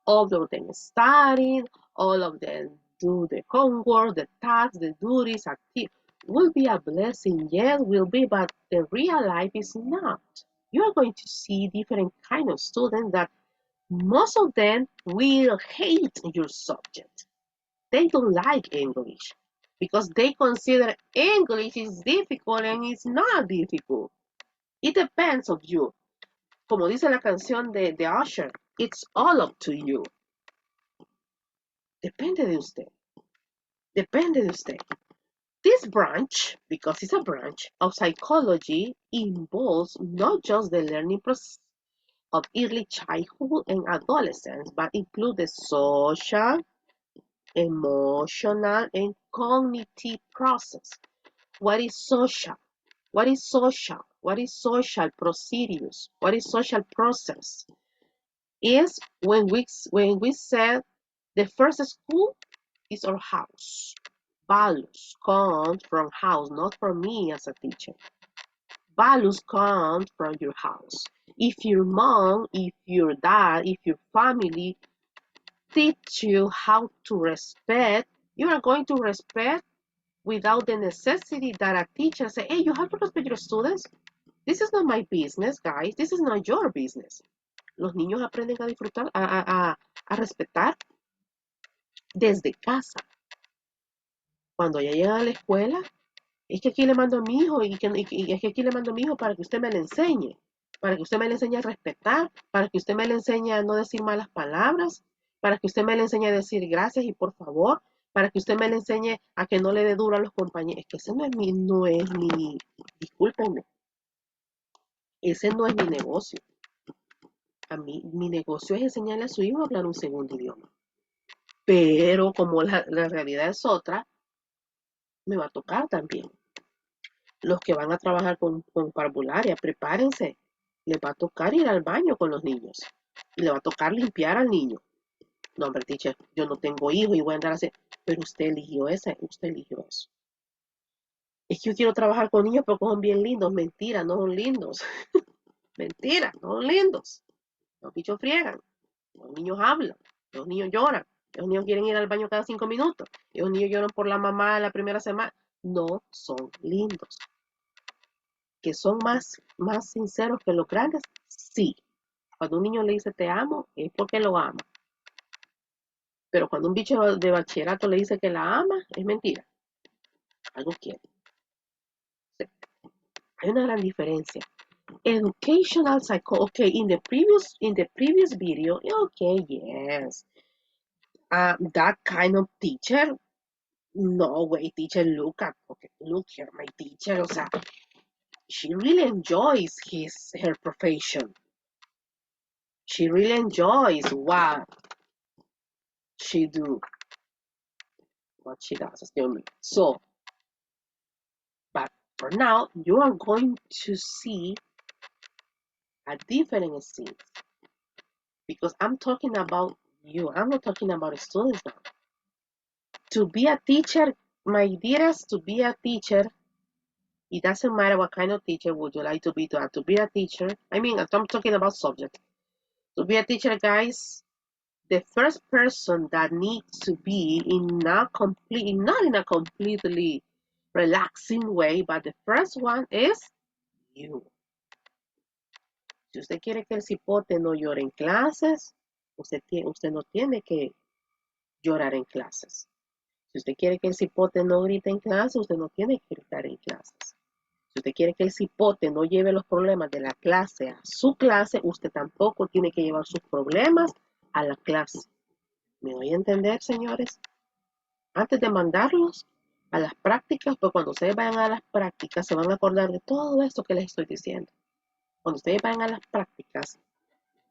all of them study, all of them do the homework, the tasks, the duties, activities. Will be a blessing, yes, will be, but the real life is not. You are going to see different kind of students that most of them will hate your subject. They don't like English because they consider English is difficult and it's not difficult. It depends of you. Como dice la canción de Usher, it's all up to you. Depende de usted. Depende de usted. This branch, because it's a branch of psychology, involves not just the learning process of early childhood and adolescence, but include the social, emotional, and cognitive process. What is social? What is social? What is social procedures? What is social process? Is when we said the first school is our house. Values come from house, not from me as a teacher. Values come from your house. If your mom, if your dad, if your family teach you how to respect, you are going to respect without the necessity that a teacher say, hey, you have to respect your students. This is not my business, guys. This is not your business. Los niños aprenden a disfrutar, a respetar desde casa. Cuando ya llegan a la escuela, es que aquí le mando a mi hijo y es que aquí le mando a mi hijo para que usted me le enseñe. Para que usted me le enseñe a respetar, para que usted me le enseñe a no decir malas palabras, para que usted me le enseñe a decir gracias y por favor, para que usted me le enseñe a que no le dé duro a los compañeros. Es que ese no es mi, discúlpenme, ese no es mi negocio. A mí, mi negocio es enseñarle a su hijo a hablar un segundo idioma. Pero como la realidad es otra, me va a tocar también. Los que van a trabajar con parvularia, prepárense. Les va a tocar ir al baño con los niños. Y le va a tocar limpiar al niño. No, hombre, teacher, yo no tengo hijos y voy a andar así. Pero usted eligió ese, usted eligió eso. Es que yo quiero trabajar con niños porque son bien lindos. Mentira, no son lindos. Mentira, no son lindos. Los bichos friegan. Los niños hablan. Los niños lloran. Los niños quieren ir al baño cada 5 minutos. Los niños lloran por la mamá la primera semana. No son lindos. ¿Que son más sinceros que los grandes? Sí. Cuando un niño le dice te amo, es porque lo ama. Pero cuando un bicho de bachillerato le dice que la ama, es mentira. Algo quiere. Sí. Hay una gran diferencia. Educational psychology. Okay, in the previous video, okay, yes. That kind of teacher, no way, teacher, look here, my teacher, o sea, she really enjoys her profession. She really enjoys what she does. So, but for now, you are going to see a different scene because I'm talking about you. I'm not talking about students now. To be a teacher, my dearest, to be a teacher, it doesn't matter what kind of teacher would you like to be a teacher. I mean, I'm talking about subject. To be a teacher, guys, the first person that needs to be not in a completely relaxing way, but the first one is you. Si usted quiere que el cipote no llore en clases, usted no tiene que llorar en clases. Si usted quiere que el cipote no grite en clase, usted no tiene que gritar en clases. Si usted quiere que el cipote no lleve los problemas de la clase a su clase, usted tampoco tiene que llevar sus problemas a la clase. ¿Me voy a entender, señores? Antes de mandarlos a las prácticas, pues cuando ustedes vayan a las prácticas se van a acordar de todo esto que les estoy diciendo. Cuando ustedes vayan a las prácticas,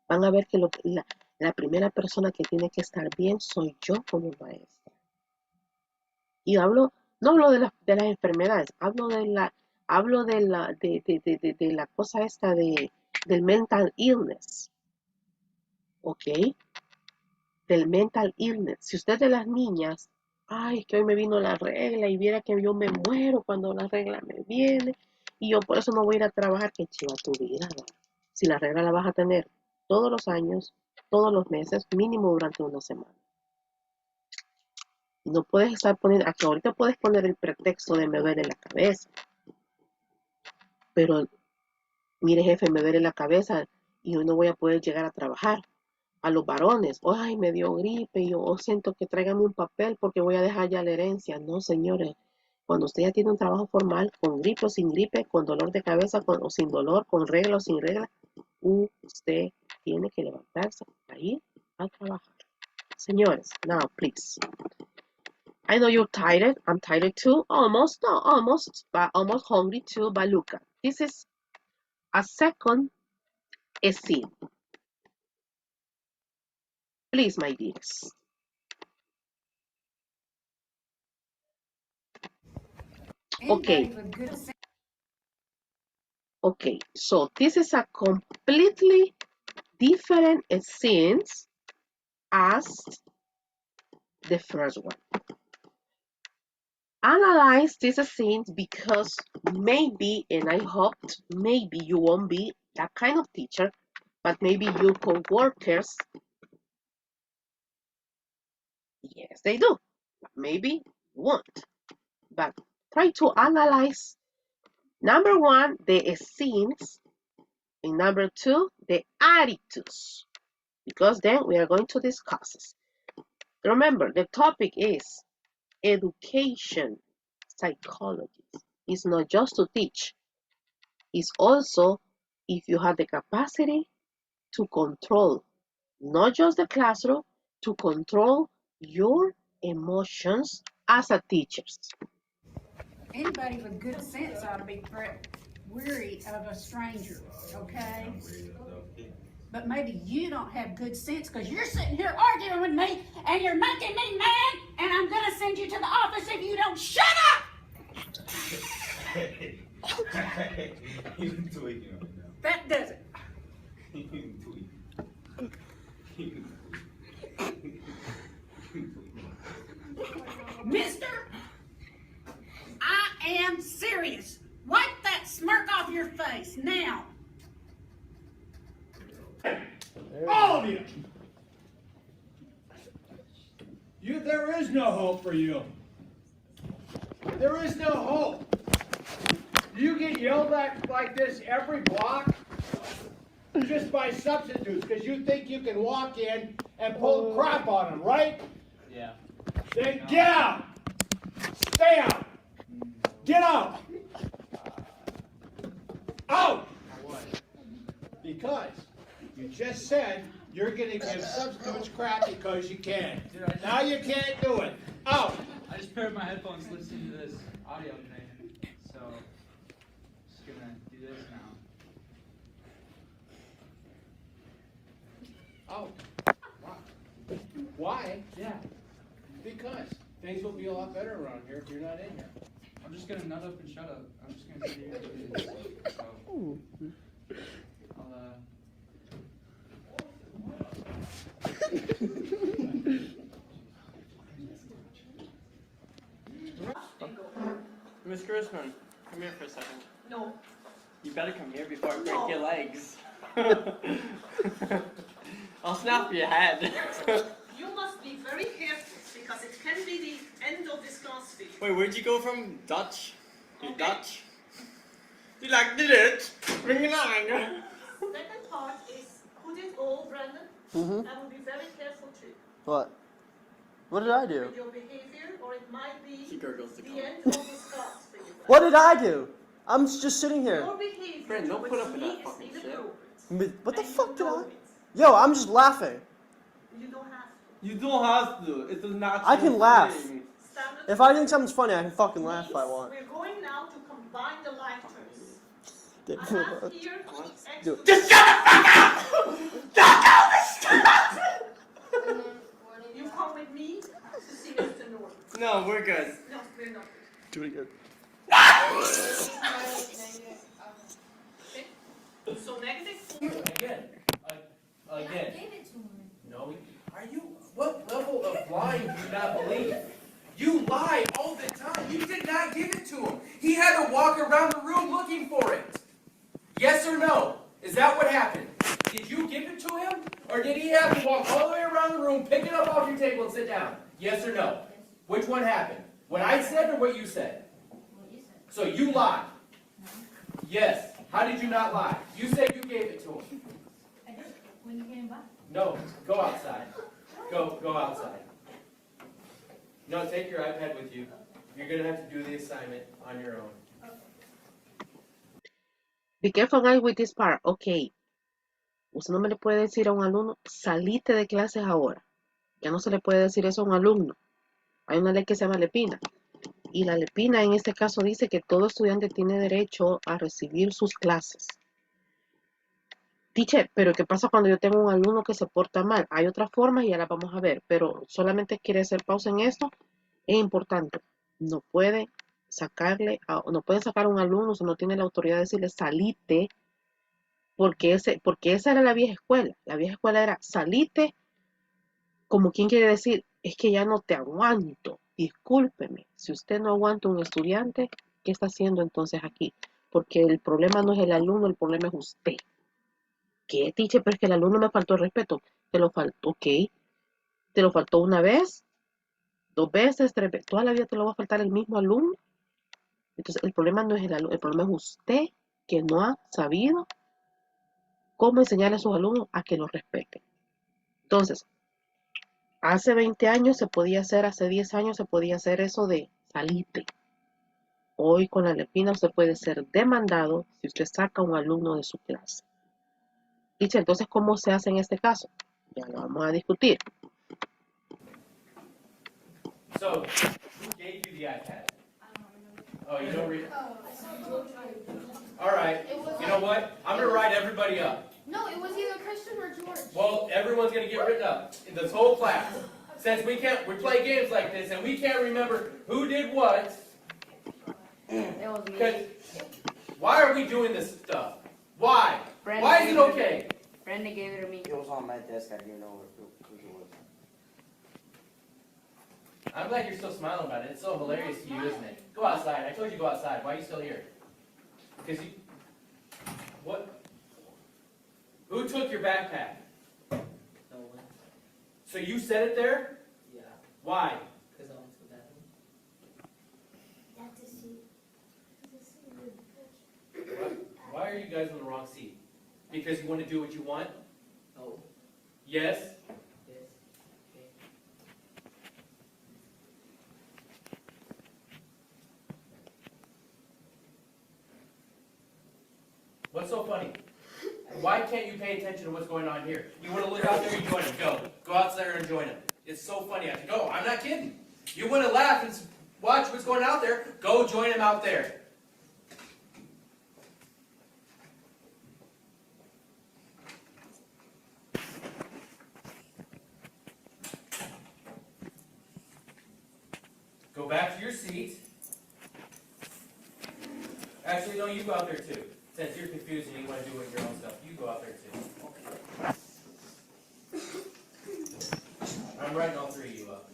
van a ver que la primera persona que tiene que estar bien soy yo como maestra. Y no hablo de las enfermedades, hablo de la cosa esta del mental illness. ¿Ok? Del mental illness. Si usted de las niñas, ay, es que hoy me vino la regla y viera que yo me muero cuando la regla me viene y yo por eso no voy a ir a trabajar, qué chiva tu vida, ¿no? Si la regla la vas a tener todos los años, todos los meses, mínimo durante una semana. Y no puedes estar poniendo, aquí ahorita puedes poner el pretexto de me duele la cabeza. Pero, mire jefe, me duele la cabeza y hoy no voy a poder llegar a trabajar. A los varones, ay, me dio gripe y yo siento que tráigame un papel porque voy a dejar ya la herencia. No, señores, cuando usted ya tiene un trabajo formal, con gripe o sin gripe, con dolor de cabeza o sin dolor, con regla o sin regla, usted tiene que levantarse a ir a trabajar. Señores, now please. I know you're tired. I'm tired too. Almost, but almost hungry too. But look, this is a second scene. Please, my dears. Okay. Okay, so this is a completely different scene as the first one. Analyze these scenes because maybe, and I hope maybe you won't be that kind of teacher, but maybe your co-workers, yes, they do. Maybe won't. But try to analyze, number one, the scenes, and number two, the attitudes, because then we are going to discuss it. Remember, the topic is education psychology. It's not just to teach. It's also if you have the capacity to control, not just the classroom, to control your emotions as a teacher. Anybody with good sense ought to be weary of a stranger, okay? But maybe you don't have good sense because you're sitting here arguing with me and you're making me mad and I'm going to send you to the office if you don't shut up! That does it. Mister, I am serious. Wipe that smirk off your face now. All of you, there is no hope for you. There is no hope. You get yelled at like this every block just by substitutes because you think you can walk in and pull crap on them, right? Yeah. Then get out. Stay out. Get out. Out. Because you just said you're going to give substitutes crap because you can. Now you can't do it. Out. I just paired my headphones listening to this audio thing, so just gonna do this now. Out. Why? Yeah. Because things will be a lot better around here if you're not in here. I'm just gonna nut up and shut up. I'm just gonna sit here and do this. So, Miss Grossman, come here for a second. No. You better come here before I break your legs. I'll snap your head. You must be very careful because it can be the end of this class for you. Wait, where'd you go from? Dutch? You're Dutch? You like did it? Bring it on. Second part is put it all, Brandon. Mm-hmm. I will be very careful too. What? What did I do? With your behavior, or it might be She gurgles the the end of this class for you. What did I do? I'm just sitting here. Your behavior Brandon, don't put up with towards that me fucking is shit. inappropriate. What the And fuck you did know I? it. Yo, I'm just laughing. You don't have to. You don't have to. It's a natural I can laugh. thing. Standard If I think something's funny, I can fucking laugh if I means want. we're going now to combine the life terms. I Dude, have here Dude. Just shut the fuck up! Shut up! You come with me to see Mr. Norton. No, we're good. No, we're not. Do it again. Okay? So negative. Again. Again. No, are you? What level of lying do you not believe? You lie all the time. You did not give it to him. He had to walk around the room looking for it. Yes or no? Is that what happened? Did you give it to him? Or did he have to walk all the way around the room, pick it up off your table, and sit down? Yes or no? Which one happened? What I said or what you said? So you lied. Yes. How did you not lie? You said you gave it to him. When you came back. No, go outside. Go outside. No, take your iPad with you. You're going to have to do the assignment on your own. Be careful guys with this part. Ok. Usted no me le puede decir a un alumno, salite de clases ahora. Ya no se le puede decir eso a un alumno. Hay una ley que se llama Lepina. Y la Lepina en este caso dice que todo estudiante tiene derecho a recibir sus clases. Teacher, pero ¿qué pasa cuando yo tengo un alumno que se porta mal? Hay otras formas y ya las vamos a ver, pero solamente quiere hacer pausa en esto. Es importante. No pueden sacar a un alumno si no tiene la autoridad de decirle salite, porque esa era la vieja escuela. La vieja escuela era salite, como quien quiere decir, es que ya no te aguanto. Discúlpeme, si usted no aguanta un estudiante, ¿qué está haciendo entonces aquí? Porque el problema no es el alumno, el problema es usted. ¿Qué, teacher? Pero es que el alumno me faltó el respeto. Te lo faltó, ok. Te lo faltó una vez, 2 veces, 3 veces. Toda la vida te lo va a faltar el mismo alumno. Entonces, el problema no es el alumno, el problema es usted que no ha sabido cómo enseñarle a sus alumnos a que los respeten. Entonces, hace 20 años se podía hacer, hace 10 años se podía hacer eso de salite. Hoy con la Lepina usted puede ser demandado si usted saca a un alumno de su clase. Dice, entonces, ¿cómo se hace en este caso? Ya lo vamos a discutir. So, who gave you the iPad? Oh, you don't read it? All right. You know what? I'm going to write everybody up. No, it was either Christian or George. Well, everyone's going to get written up in this whole class. Since we play games like this and we can't remember who did what. It was me. Why are we doing this stuff? Why? Brandon Why is it okay? Brandon gave it to me. It was on my desk. I didn't know who it was. I'm glad you're still smiling about it. It's so hilarious to you, isn't it? Go outside. I told you to go outside. Why are you still here? Because you... What? Who took your backpack? No one. So you set it there? Yeah. Why? Because I went to the bathroom. Why are you guys on the wrong seat? Because you want to do what you want? No. Yes? Yes. Okay. What's so funny? Why can't you pay attention to what's going on here? You want to look out there and join them. Go. Go out there and join them. It's so funny. I go, I'm not kidding. You want to laugh and watch what's going out there? Go join them out there. Go back to your seat. Actually, no, you go out there too. Since you're confused and you want to do your own stuff, you go out there too. I'm writing all three of you up.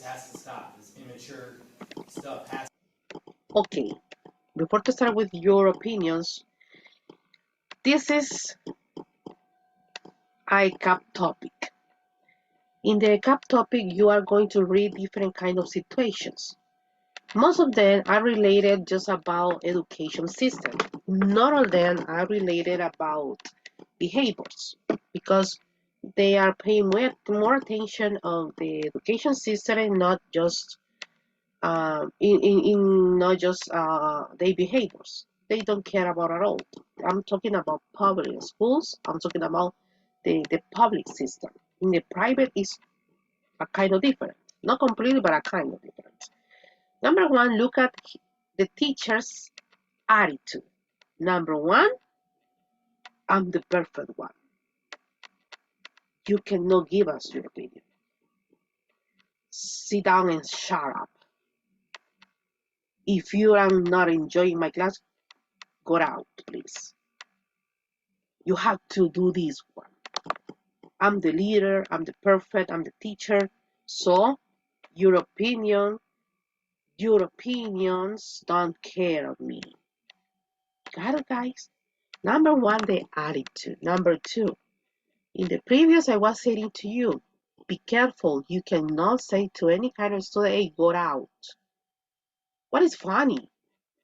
has to stop. This immature stuff has. Okay, before to start with your opinions, this is a CAP topic. In the CAP topic, you are going to read different kind of situations. Most of them are related just about education system. None of them are related about behaviors because they are paying more attention on the education system and not just not just their behaviors. They don't care about at all. I'm talking about public schools. I'm talking about the public system. In the private is a kind of different, not completely, but a kind of different. Number one, look at the teacher's attitude. Number one, I'm the perfect one. You cannot give us your opinion. Sit down and shut up. If you are not enjoying my class, go out, please. You have to do this one. I'm the leader, I'm the perfect, I'm the teacher. So your opinions don't care of me. Got it, guys? Number one, the attitude. Number two, in the previous I was saying to you, be careful. You cannot say to any kind of student, hey, go out. What is funny?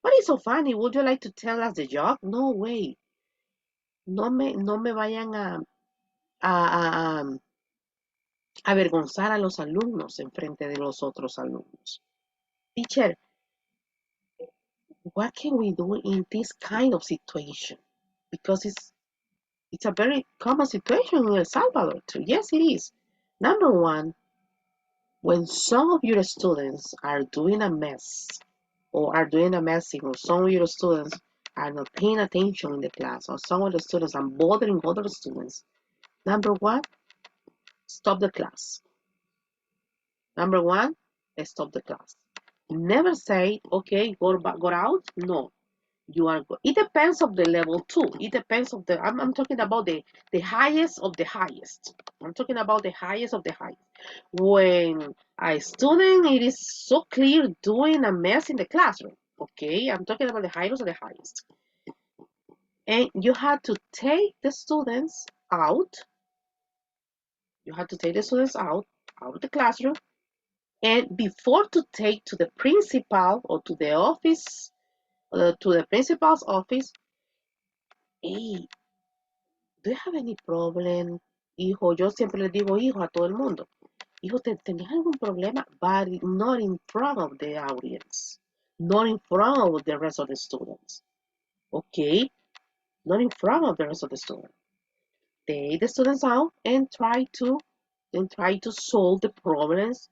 What is so funny? Would you like to tell us the joke? No way. No me vayan a avergonzar a los alumnos en frente de los otros alumnos. Teacher, what can we do in this kind of situation? Because it's a very common situation in El Salvador too. Yes, it is. Number one, when some of your students are doing a mess or are doing a messing, or some of your students are not paying attention in the class, or some of the students are bothering other students, number one, stop the class. Number one, stop the class. Never say, okay, go out. No, you are. It depends of the level too. It depends of the. I'm talking about the highest of the highest. I'm talking about the highest of the highest. When a student it is so clear doing a mess in the classroom. Okay, I'm talking about the highest of the highest. And you have to take the students out. You have to take the students out of the classroom. And before to take to the principal or to the office, to the principal's office, hey, do you have any problem? Hijo, yo siempre les digo hijo a todo el mundo. Hijo, ¿tenías algún problema? But not in front of the audience. Not in front of the rest of the students. Okay? Not in front of the rest of the students. Take the students out and try to solve the problems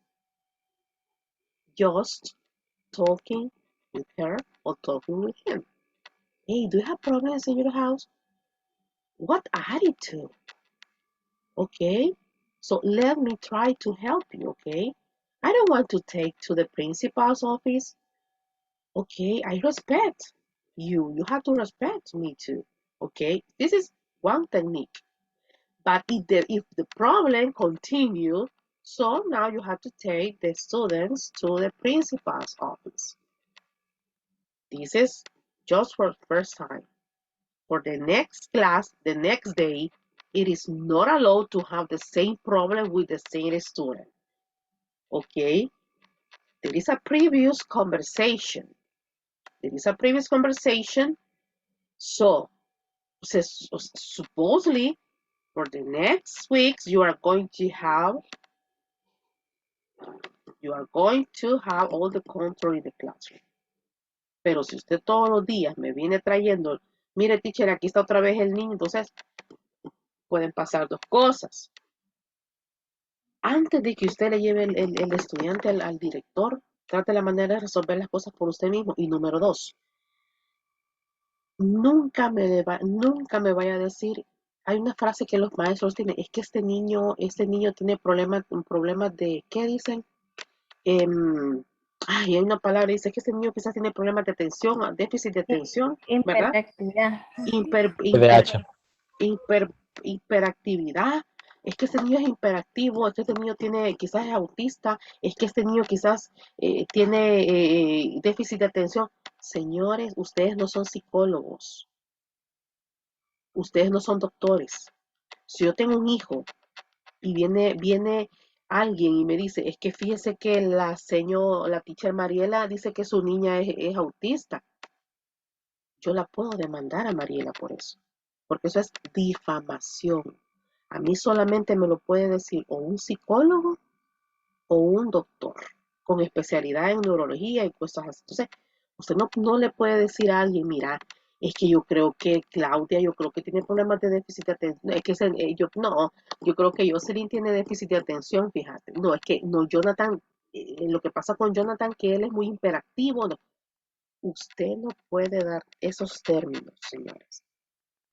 just talking with her or talking with him. Hey, do you have problems in your house? What attitude? Okay, so let me try to help you, okay? I don't want to take to the principal's office. Okay, I respect you. You have to respect me too. Okay, this is one technique. But if the problem continues, so now you have to take the students to the principal's office. This is just for the first time. For the next class, the next day, it is not allowed to have the same problem with the same student. Okay? There is a previous conversation. So, supposedly, for the next weeks, you are going to have all the control in the classroom. Pero si usted todos los días me viene trayendo, mire, teacher, aquí está otra vez el niño, entonces pueden pasar dos cosas. Antes de que usted le lleve el estudiante al director, trate la manera de resolver las cosas por usted mismo. Y número dos, nunca me vaya a decir, hay una frase que los maestros tienen, es que este niño tiene problemas de, ¿qué dicen? Hay una palabra, dice que este niño quizás tiene problemas de atención, déficit de atención, ¿verdad? TDAH. Hiperactividad, es que este niño es hiperactivo, es que este niño quizás es autista, es que este niño quizás tiene déficit de atención. Señores, ustedes no son psicólogos, ustedes no son doctores. Si yo tengo un hijo y viene alguien y me dice, es que fíjese que la teacher Mariela dice que su niña es autista, yo la puedo demandar a Mariela por eso, porque eso es difamación. A mí solamente me lo puede decir o un psicólogo o un doctor con especialidad en neurología y cosas así. Entonces, usted no le puede decir a alguien, mira, es que yo creo que Claudia, yo creo que tiene problemas de déficit de atención. Es que yo creo que Jocelyn tiene déficit de atención, fíjate. No, es que no, Jonathan, lo que pasa con Jonathan, que él es muy hiperactivo. No. Usted no puede dar esos términos, señores.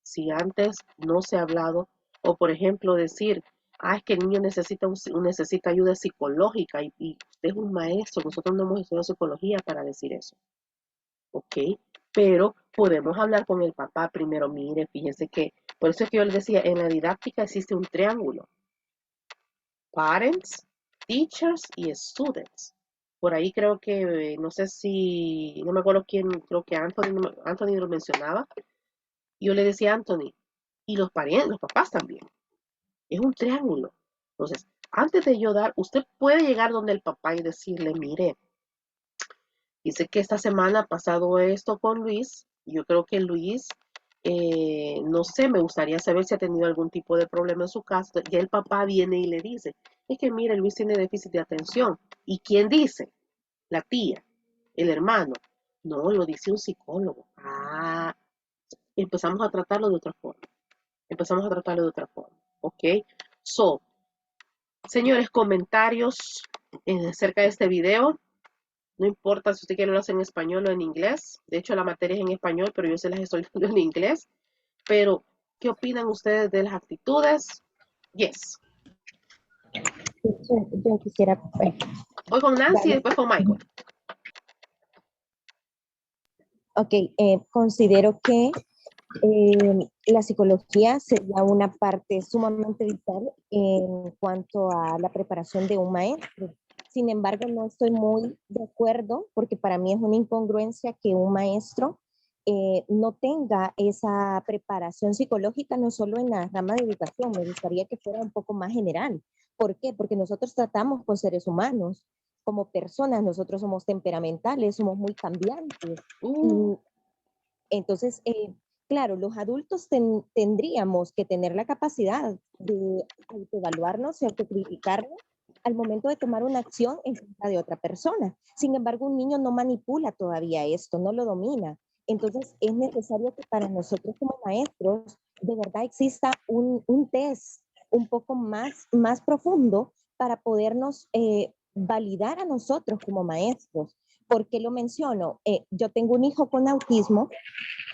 Si antes no se ha hablado, o por ejemplo decir, es que el niño necesita ayuda psicológica y usted es un maestro, nosotros no hemos estudiado psicología para decir eso, ¿ok? Pero podemos hablar con el papá primero, mire, fíjense que, por eso es que yo les decía, en la didáctica existe un triángulo, parents, teachers y students. Por ahí creo que, no sé si, no me acuerdo quién, creo que Anthony lo mencionaba, y yo le decía a Anthony, y los parientes, los papás también. Es un triángulo. Entonces, antes de yo dar, usted puede llegar donde el papá y decirle, mire, dice que esta semana ha pasado esto con Luis. Yo creo que Luis, no sé, me gustaría saber si ha tenido algún tipo de problema en su casa. Y el papá viene y le dice, es que mire, Luis tiene déficit de atención. ¿Y quién dice? La tía, el hermano. No, lo dice un psicólogo. Empezamos a tratarlo de otra forma. ¿Ok? So, señores, comentarios acerca de este video. No importa si usted quiere lo hacer en español o en inglés. De hecho, la materia es en español, pero yo se las estoy dando en inglés. Pero, ¿qué opinan ustedes de las actitudes? Yes. Yo quisiera... Voy con Nancy y después con Michael. Ok, considero que la psicología sería una parte sumamente vital en cuanto a la preparación de un maestro. Sin embargo, no estoy muy de acuerdo porque para mí es una incongruencia que un maestro no tenga esa preparación psicológica, no solo en la rama de educación. Me gustaría que fuera un poco más general. ¿Por qué? Porque nosotros tratamos con seres humanos. Como personas, nosotros somos temperamentales, somos muy cambiantes. Y entonces, claro, los adultos tendríamos que tener la capacidad de autoevaluarnos y autocriticarnos al momento de tomar una acción en contra de otra persona. Sin embargo, un niño no manipula todavía esto, no lo domina. Entonces, es necesario que para nosotros como maestros, de verdad exista un test un poco más profundo para podernos validar a nosotros como maestros. ¿Por qué lo menciono? Yo tengo un hijo con autismo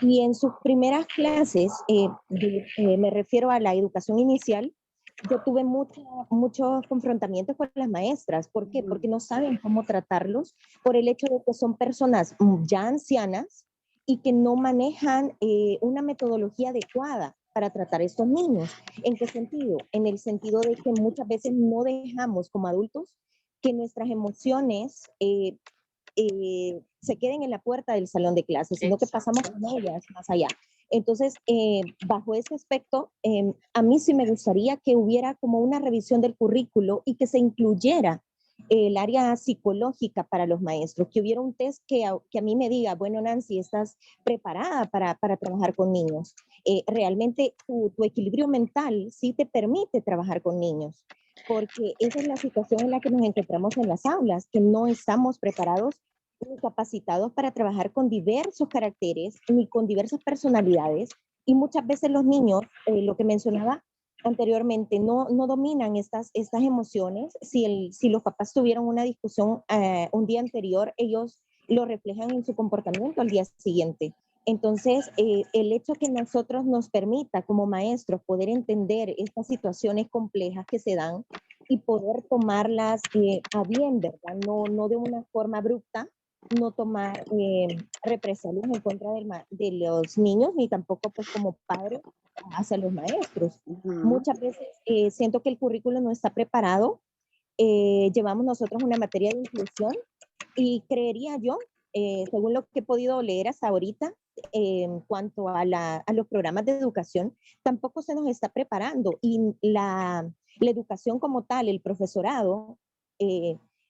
y en sus primeras clases, me refiero a la educación inicial, yo tuve muchos confrontamientos con las maestras. ¿Por qué? Porque no saben cómo tratarlos por el hecho de que son personas ya ancianas y que no manejan una metodología adecuada para tratar a estos niños. ¿En qué sentido? En el sentido de que muchas veces no dejamos como adultos que nuestras emociones se queden en la puerta del salón de clases, sino que pasamos con ellas más allá. Entonces, bajo ese aspecto, a mí sí me gustaría que hubiera como una revisión del currículo y que se incluyera el área psicológica para los maestros, que hubiera un test que a mí me diga, bueno, Nancy, ¿estás preparada para trabajar con niños? Realmente tu equilibrio mental sí te permite trabajar con niños, porque esa es la situación en la que nos encontramos en las aulas, que no estamos preparados ni capacitados para trabajar con diversos caracteres ni con diversas personalidades, y muchas veces los niños, lo que mencionaba anteriormente, no dominan estas emociones. Si los papás tuvieron una discusión un día anterior, ellos lo reflejan en su comportamiento al día siguiente. Entonces, el hecho que nosotros nos permita como maestros poder entender estas situaciones complejas que se dan y poder tomarlas a bien, ¿verdad? No de una forma abrupta, no tomar represalias en contra de los niños, ni tampoco pues como padre hacia los maestros. Muchas veces siento que el currículo no está preparado. Llevamos nosotros una materia de inclusión y creería yo, según lo que he podido leer hasta ahorita, en cuanto a los programas de educación, tampoco se nos está preparando. Y la educación como tal, el profesorado,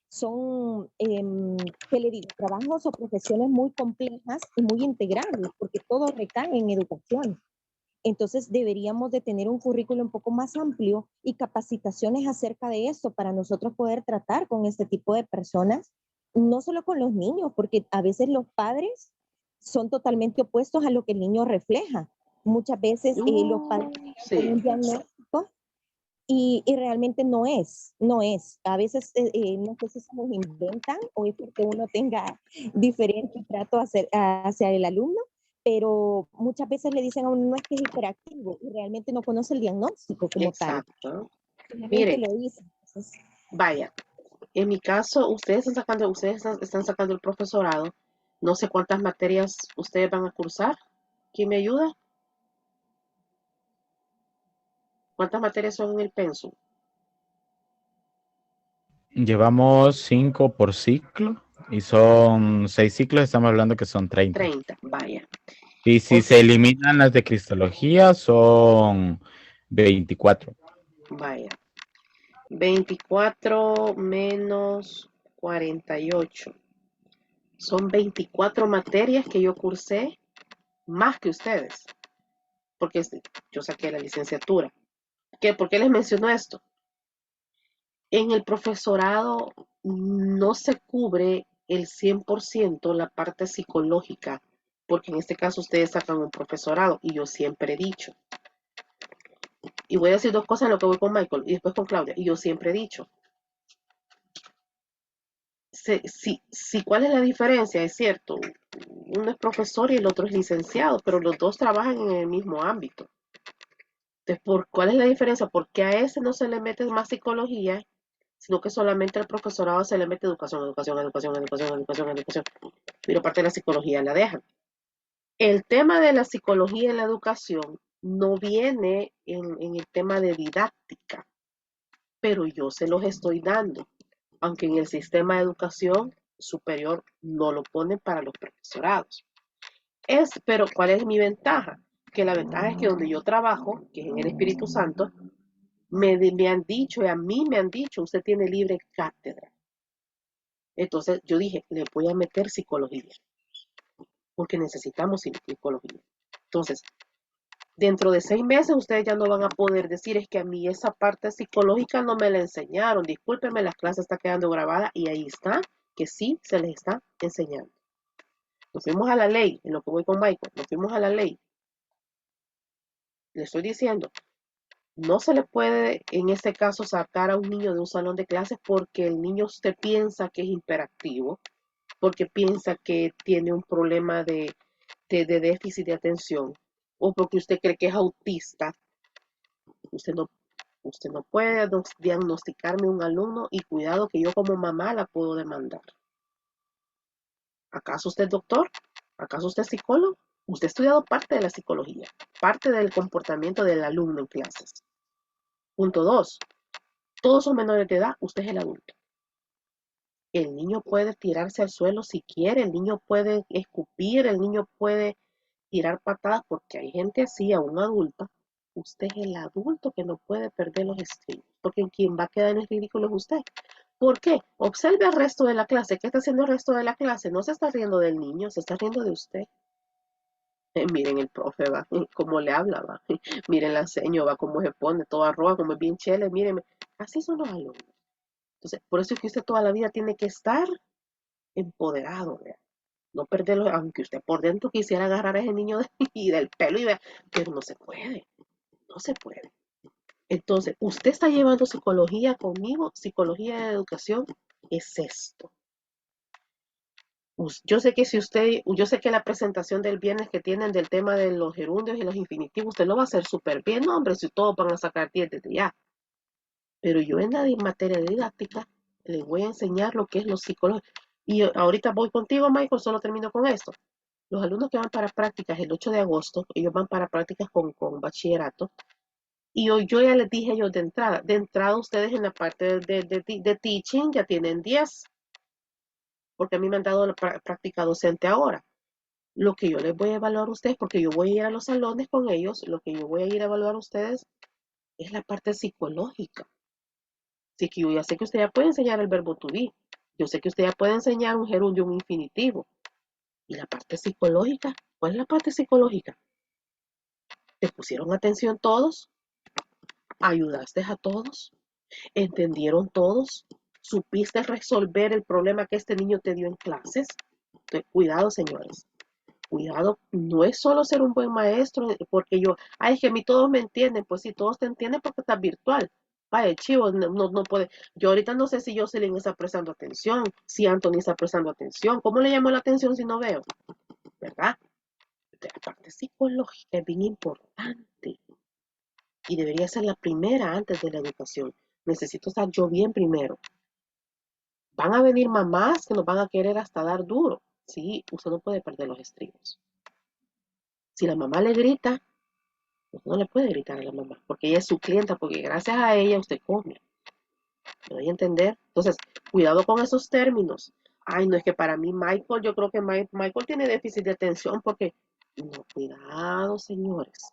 son, ¿qué le digo? Trabajos o profesiones muy complejas y muy integrales, porque todo recae en educación. Entonces deberíamos de tener un currículo un poco más amplio y capacitaciones acerca de esto para nosotros poder tratar con este tipo de personas, no solo con los niños, porque a veces los padres son totalmente opuestos a lo que el niño refleja. Muchas veces los padres Sí. tienen un diagnóstico y realmente no es. A veces no sé si se nos inventan o es porque uno tenga diferente trato hacia el alumno, pero muchas veces le dicen a uno no es que es hiperactivo y realmente no conoce el diagnóstico como tal. Exacto. Solamente Mire, lo dice. Entonces, vaya, en mi caso, ustedes están sacando el profesorado. No sé cuántas materias ustedes van a cursar. ¿Quién me ayuda? ¿Cuántas materias son en el pensum? Llevamos 5 por ciclo y son 6 ciclos, estamos hablando que son 30. 30, vaya. Y si se eliminan las de cristología, son 24. Vaya. 24 menos 48. Son 24 materias que yo cursé más que ustedes. Porque yo saqué la licenciatura. ¿Por qué les menciono esto? En el profesorado no se cubre el 100% la parte psicológica, porque en este caso ustedes sacan un profesorado y yo siempre he dicho, y voy a decir dos cosas en lo que voy con Michael y después con Claudia, y yo siempre he dicho, ¿cuál es la diferencia? Es cierto, uno es profesor y el otro es licenciado, pero los dos trabajan en el mismo ámbito. Entonces, ¿cuál es la diferencia? Porque a ese no se le mete más psicología, sino que solamente al profesorado se le mete educación, pero parte de la psicología la dejan. El tema de la psicología en la educación no viene en el tema de didáctica, pero yo se los estoy dando, aunque en el sistema de educación superior no lo ponen para los profesorados. Pero ¿cuál es mi ventaja? Que la ventaja es que donde yo trabajo, que es en el Espíritu Santo, me han dicho, y a mí me han dicho, usted tiene libre cátedra. Entonces yo dije, le voy a meter psicología, porque necesitamos psicología. Entonces, dentro de 6 meses ustedes ya no van a poder decir, es que a mí esa parte psicológica no me la enseñaron, discúlpenme, la clase está quedando grabada y ahí está, que sí se les está enseñando. Nos fuimos a la ley, en lo que voy con Michael, nos fuimos a la ley. Le estoy diciendo, no se le puede en este caso sacar a un niño de un salón de clases porque el niño usted piensa que es hiperactivo, porque piensa que tiene un problema de déficit de atención o porque usted cree que es autista. Usted no puede diagnosticarme un alumno y cuidado que yo como mamá la puedo demandar. ¿Acaso usted es doctor? ¿Acaso usted es psicólogo? Usted ha estudiado parte de la psicología, parte del comportamiento del alumno en clases. Punto 2. Todos son menores de edad, usted es el adulto. El niño puede tirarse al suelo si quiere, el niño puede escupir, el niño puede tirar patadas porque hay gente así, aún adulta. Usted es el adulto que no puede perder los estribos, porque quien va a quedar en el ridículo es usted. ¿Por qué? Observe al resto de la clase. ¿Qué está haciendo el resto de la clase? No se está riendo del niño, se está riendo de usted. Miren el profe, va, cómo le habla, va. Miren la seño, va, cómo se pone, todo arroba, como es bien chele, miren. Así son los alumnos. Entonces, por eso es que usted toda la vida tiene que estar empoderado, ¿vea? No perderlo, aunque usted por dentro quisiera agarrar a ese niño y del pelo y vea, pero no se puede, no se puede. Entonces, usted está llevando psicología conmigo, psicología de educación, es esto. Yo sé que yo sé que la presentación del viernes que tienen del tema de los gerundios y los infinitivos, usted lo va a hacer súper bien, no, hombre, si todos van a sacar 10 desde ya. Pero yo en la materia de didáctica les voy a enseñar lo que es los psicólogos. Y ahorita voy contigo, Michael, solo termino con esto. Los alumnos que van para prácticas el 8 de agosto, ellos van para prácticas con bachillerato. Y hoy yo ya les dije a ellos de entrada ustedes en la parte de teaching ya tienen 10, porque a mí me han dado la práctica docente ahora. Lo que yo les voy a evaluar a ustedes, porque yo voy a ir a los salones con ellos, lo que yo voy a ir a evaluar a ustedes es la parte psicológica. Así que yo ya sé que usted ya puede enseñar el verbo to be. Yo sé que usted ya puede enseñar un gerundio, un infinitivo. ¿Y la parte psicológica? ¿Cuál es la parte psicológica? ¿Te pusieron atención todos? ¿Ayudaste a todos? ¿Entendieron todos? ¿Supiste resolver el problema que este niño te dio en clases? Entonces, cuidado, señores. Cuidado, no es solo ser un buen maestro, porque ay, es que a mí todos me entienden. Pues sí, todos te entienden porque estás virtual. Vaya, chivo, no puede. Yo ahorita no sé si Jocelyn está prestando atención, si Anthony está prestando atención. ¿Cómo le llamo la atención si no veo? ¿Verdad? La parte psicológica es bien importante y debería ser la primera antes de la educación. Necesito estar yo bien primero. Van a venir mamás que nos van a querer hasta dar duro. Sí, usted no puede perder los estribos. Si la mamá le grita, usted no le puede gritar a la mamá, porque ella es su clienta, porque gracias a ella usted come. ¿Me doy a entender? Entonces, cuidado con esos términos. Ay, no es que para mí Michael, yo creo que Michael tiene déficit de atención porque, no, cuidado, señores.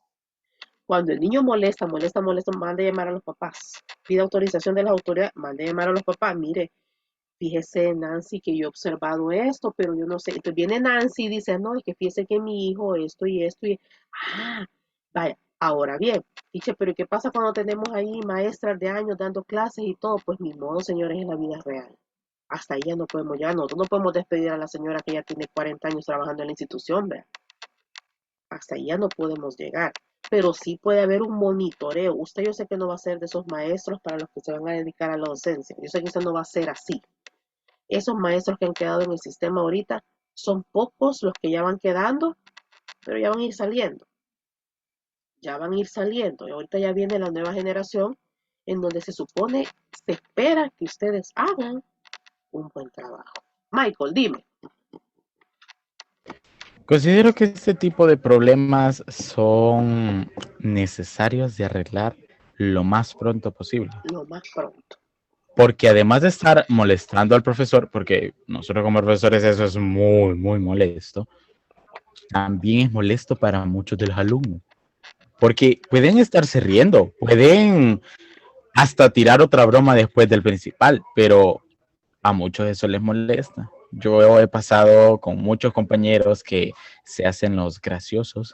Cuando el niño molesta, mande a llamar a los papás. Pide autorización de las autoridades, mande a llamar a los papás. Mire, fíjese, Nancy, que yo he observado esto, pero yo no sé. Entonces viene Nancy y dice, no, es que fíjese que mi hijo esto y esto y... Ah, vaya, ahora bien, dice, pero ¿qué pasa cuando tenemos ahí maestras de años dando clases y todo? Pues ni modo, señores, en la vida real. Hasta ahí ya no podemos, ya nosotros no podemos despedir a la señora que ya tiene 40 años trabajando en la institución, ¿verdad? Hasta ahí ya no podemos llegar. Pero sí puede haber un monitoreo. Usted yo sé que no va a ser de esos maestros para los que se van a dedicar a la docencia. Yo sé que usted no va a ser así. Esos maestros que han quedado en el sistema ahorita son pocos los que ya van quedando, pero ya van a ir saliendo. Ya van a ir saliendo. Y ahorita ya viene la nueva generación en donde se supone, se espera que ustedes hagan un buen trabajo. Michael, dime. Considero que este tipo de problemas son necesarios de arreglar lo más pronto posible. Lo más pronto. Porque además de estar molestando al profesor, porque nosotros como profesores eso es muy, muy molesto, también es molesto para muchos de los alumnos. Porque pueden estarse riendo, pueden hasta tirar otra broma después del principal, pero a muchos eso les molesta. Yo he pasado con muchos compañeros que se hacen los graciosos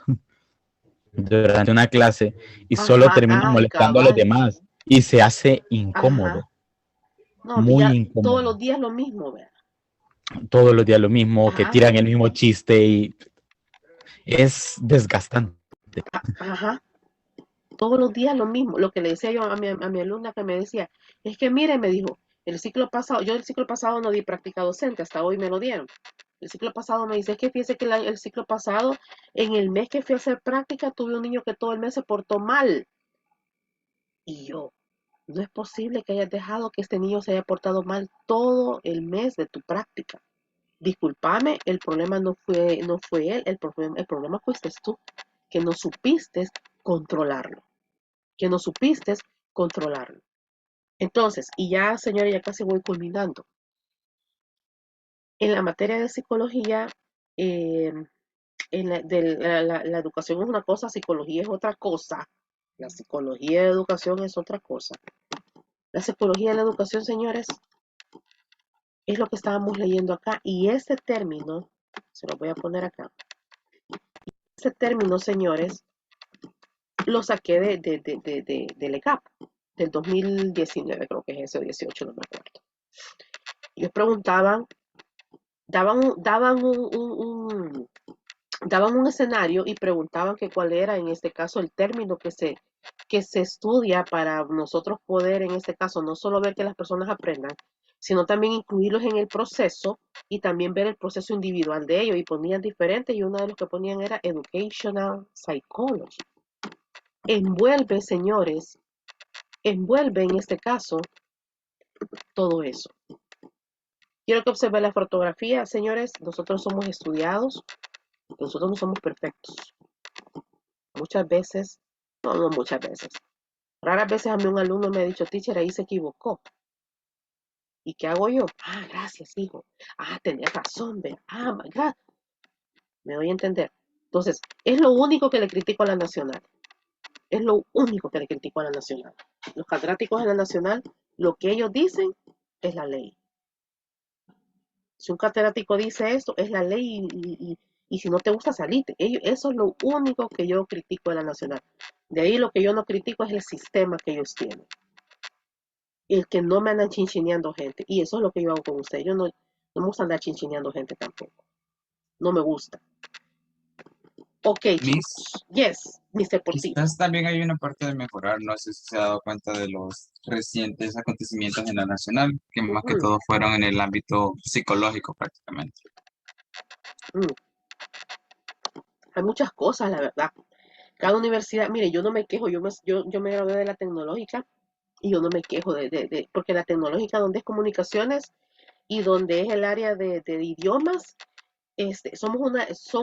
durante una clase y solo Ajá, terminan ay, molestando a los cabal. demás y se hace incómodo, Ajá. No, muy ya todos incómodo. los días lo mismo, ¿verdad? Todos los días lo mismo, que Ajá, tiran el mismo chiste y es desgastante. ajá. Todos los días lo mismo. Lo que le decía yo a mi alumna que me decía, es que mire, me dijo, el ciclo pasado, yo el ciclo pasado no di práctica docente, hasta hoy me lo dieron. El ciclo pasado me dice, es que fíjese que el ciclo pasado, en el mes que fui a hacer práctica, tuve un niño que todo el mes se portó mal. Y yo, no es posible que hayas dejado que este niño se haya portado mal todo el mes de tu práctica. Discúlpame, el problema no fue él, el problema fuiste tú, que no supiste controlarlo, que no supiste controlarlo. Entonces, y ya, señora, ya casi voy culminando. En la materia de psicología, eh, la educación es una cosa, psicología es otra cosa. La psicología de educación es otra cosa. La psicología de la educación, señores, es lo que estábamos leyendo acá. Y este término, se lo voy a poner acá. Este término, señores, lo saqué del ECAP, del 2019, creo que es ese, 18, no me acuerdo. Ellos preguntaban, daban un escenario y preguntaban que cuál era, en este caso, el término que se estudia para nosotros poder, en este caso, no solo ver que las personas aprendan, sino también incluirlos en el proceso y también ver el proceso individual de ellos. Y ponían diferentes, y uno de los que ponían era Educational Psychology. Envuelve, señores, envuelve en este caso todo eso. Quiero que observen la fotografía, señores. Nosotros somos estudiados. Nosotros no somos perfectos. Muchas veces, no muchas veces. Raras veces a mí un alumno me ha dicho, teacher, ahí se equivocó. ¿Y qué hago yo? Ah, gracias, hijo. Ah, tenés razón, ve. Ah, gracias. Me doy a entender. Entonces, es lo único que le critico a la nacional. Es lo único que le critico a la nacional. Los catedráticos de la nacional, lo que ellos dicen es la ley. Si un catedrático dice esto, es la ley y si no te gusta, salite. Eso es lo único que yo critico de la nacional. De ahí lo que yo no critico es el sistema que ellos tienen. El que no me andan chinchineando gente. Y eso es lo que yo hago con ustedes. Yo no me gusta andar chinchineando gente tampoco. No me gusta. Ok, Miss, chicos. Yes, Mr. Portillo. quizás también hay una parte de mejorar. No sé si se ha dado cuenta de los recientes acontecimientos en la nacional, que más que todo fueron en el ámbito psicológico prácticamente. Hay muchas cosas, la verdad. Cada universidad, mire, yo no me quejo, yo me gradué de la tecnológica y yo no me quejo porque la tecnológica donde es comunicaciones y donde es el área de idiomas, son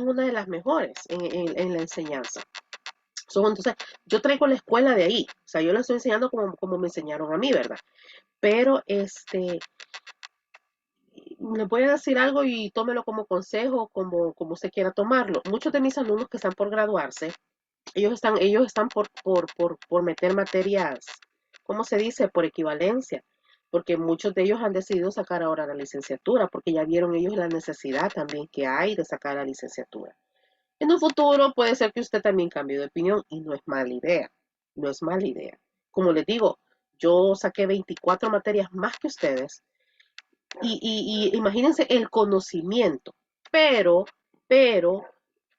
una de las mejores en la enseñanza. Entonces, yo traigo la escuela de ahí, o sea, yo la estoy enseñando como me enseñaron a mí, ¿verdad? Pero, les voy a decir algo y tómelo como consejo, como usted quiera tomarlo. Muchos de mis alumnos que están por graduarse, ellos están por meter materias, ¿cómo se dice? Por equivalencia, porque muchos de ellos han decidido sacar ahora la licenciatura, porque ya vieron ellos la necesidad también que hay de sacar la licenciatura. En un futuro puede ser que usted también cambie de opinión y no es mala idea, no es mala idea. Como les digo, yo saqué 24 materias más que ustedes y imagínense el conocimiento, pero,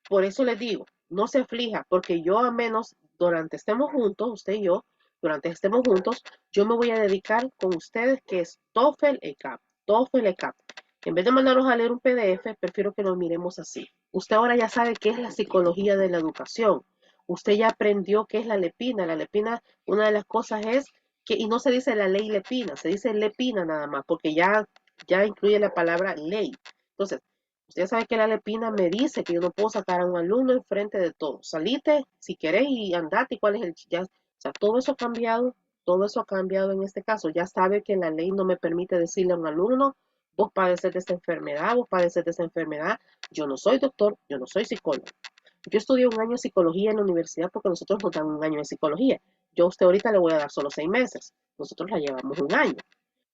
por eso les digo, no se aflija, porque yo a menos durante estemos juntos, usted y yo, durante estemos juntos, yo me voy a dedicar con ustedes que es TOEFL ECAP, TOEFL ECAP. En vez de mandaros a leer un PDF, prefiero que lo miremos así. Usted ahora ya sabe qué es la psicología de la educación. Usted ya aprendió qué es la lepina. La lepina, una de las cosas es que, y no se dice la ley lepina, se dice lepina nada más, porque ya incluye la palabra ley. Entonces, usted sabe que la lepina me dice que yo no puedo sacar a un alumno enfrente de todos. Salite si querés y andate y cuál es o sea, todo eso ha cambiado en este caso. Ya sabe que la ley no me permite decirle a un alumno, vos padeces de esta enfermedad, vos padeces de esta enfermedad. Yo no soy doctor, yo no soy psicólogo. Yo estudié un año de psicología en la universidad porque nosotros nos dan un año de psicología. Yo a usted ahorita le voy a dar solo 6 meses. Nosotros la llevamos un año.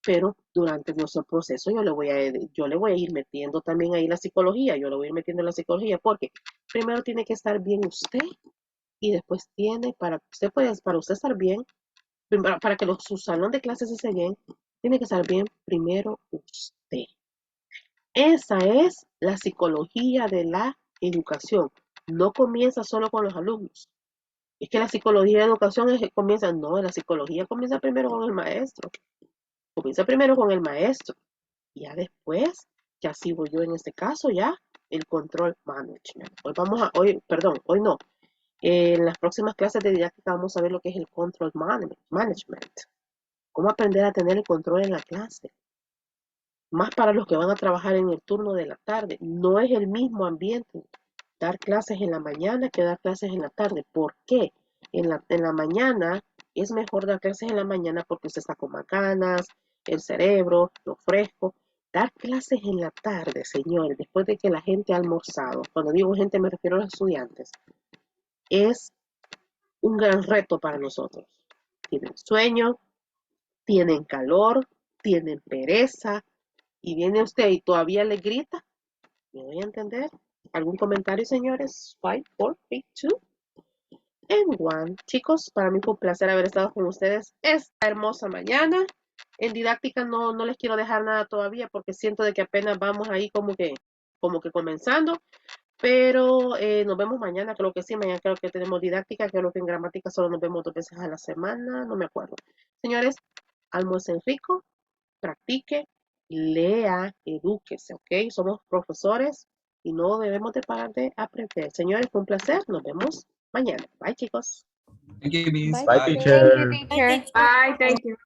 Pero durante nuestro proceso yo le voy a ir metiendo también ahí la psicología, yo le voy a ir metiendo la psicología porque primero tiene que estar bien usted y después para usted estar bien, para que su salón de clases esté bien, tiene que estar bien primero usted. Esa es la psicología de la educación. No comienza solo con los alumnos. Es que la psicología de educación la psicología comienza primero con el maestro. Comienza primero con el maestro. Y ya después, ya sigo yo en este caso, ya el control management. Hoy no. En las próximas clases de didáctica vamos a ver lo que es el control management. Cómo aprender a tener el control en la clase. Más para los que van a trabajar en el turno de la tarde. No es el mismo ambiente dar clases en la mañana que dar clases en la tarde. ¿Por qué? En la mañana es mejor dar clases en la mañana porque usted está con más ganas, el cerebro, lo fresco. Dar clases en la tarde, señores, después de que la gente ha almorzado, cuando digo gente me refiero a los estudiantes, es un gran reto para nosotros. Tienen sueño, tienen calor, tienen pereza, y viene usted y todavía le grita. ¿Me voy a entender? ¿Algún comentario, señores? 5, 4, 3, 2, and 1. Chicos, para mí fue un placer haber estado con ustedes esta hermosa mañana. En didáctica no les quiero dejar nada todavía porque siento de que apenas vamos ahí como que comenzando. Pero nos vemos mañana, creo que sí, mañana creo que tenemos didáctica, creo que en gramática solo nos vemos 2 veces a la semana, no me acuerdo. Señores, almuercen rico, practique, lea, edúquese, ¿ok? Somos profesores y no debemos de parar de aprender. Señores, fue un placer, nos vemos mañana. Bye, chicos. Thank you, Miss. Bye, Bye. teacher. Thank you, teacher. Bye, thank you.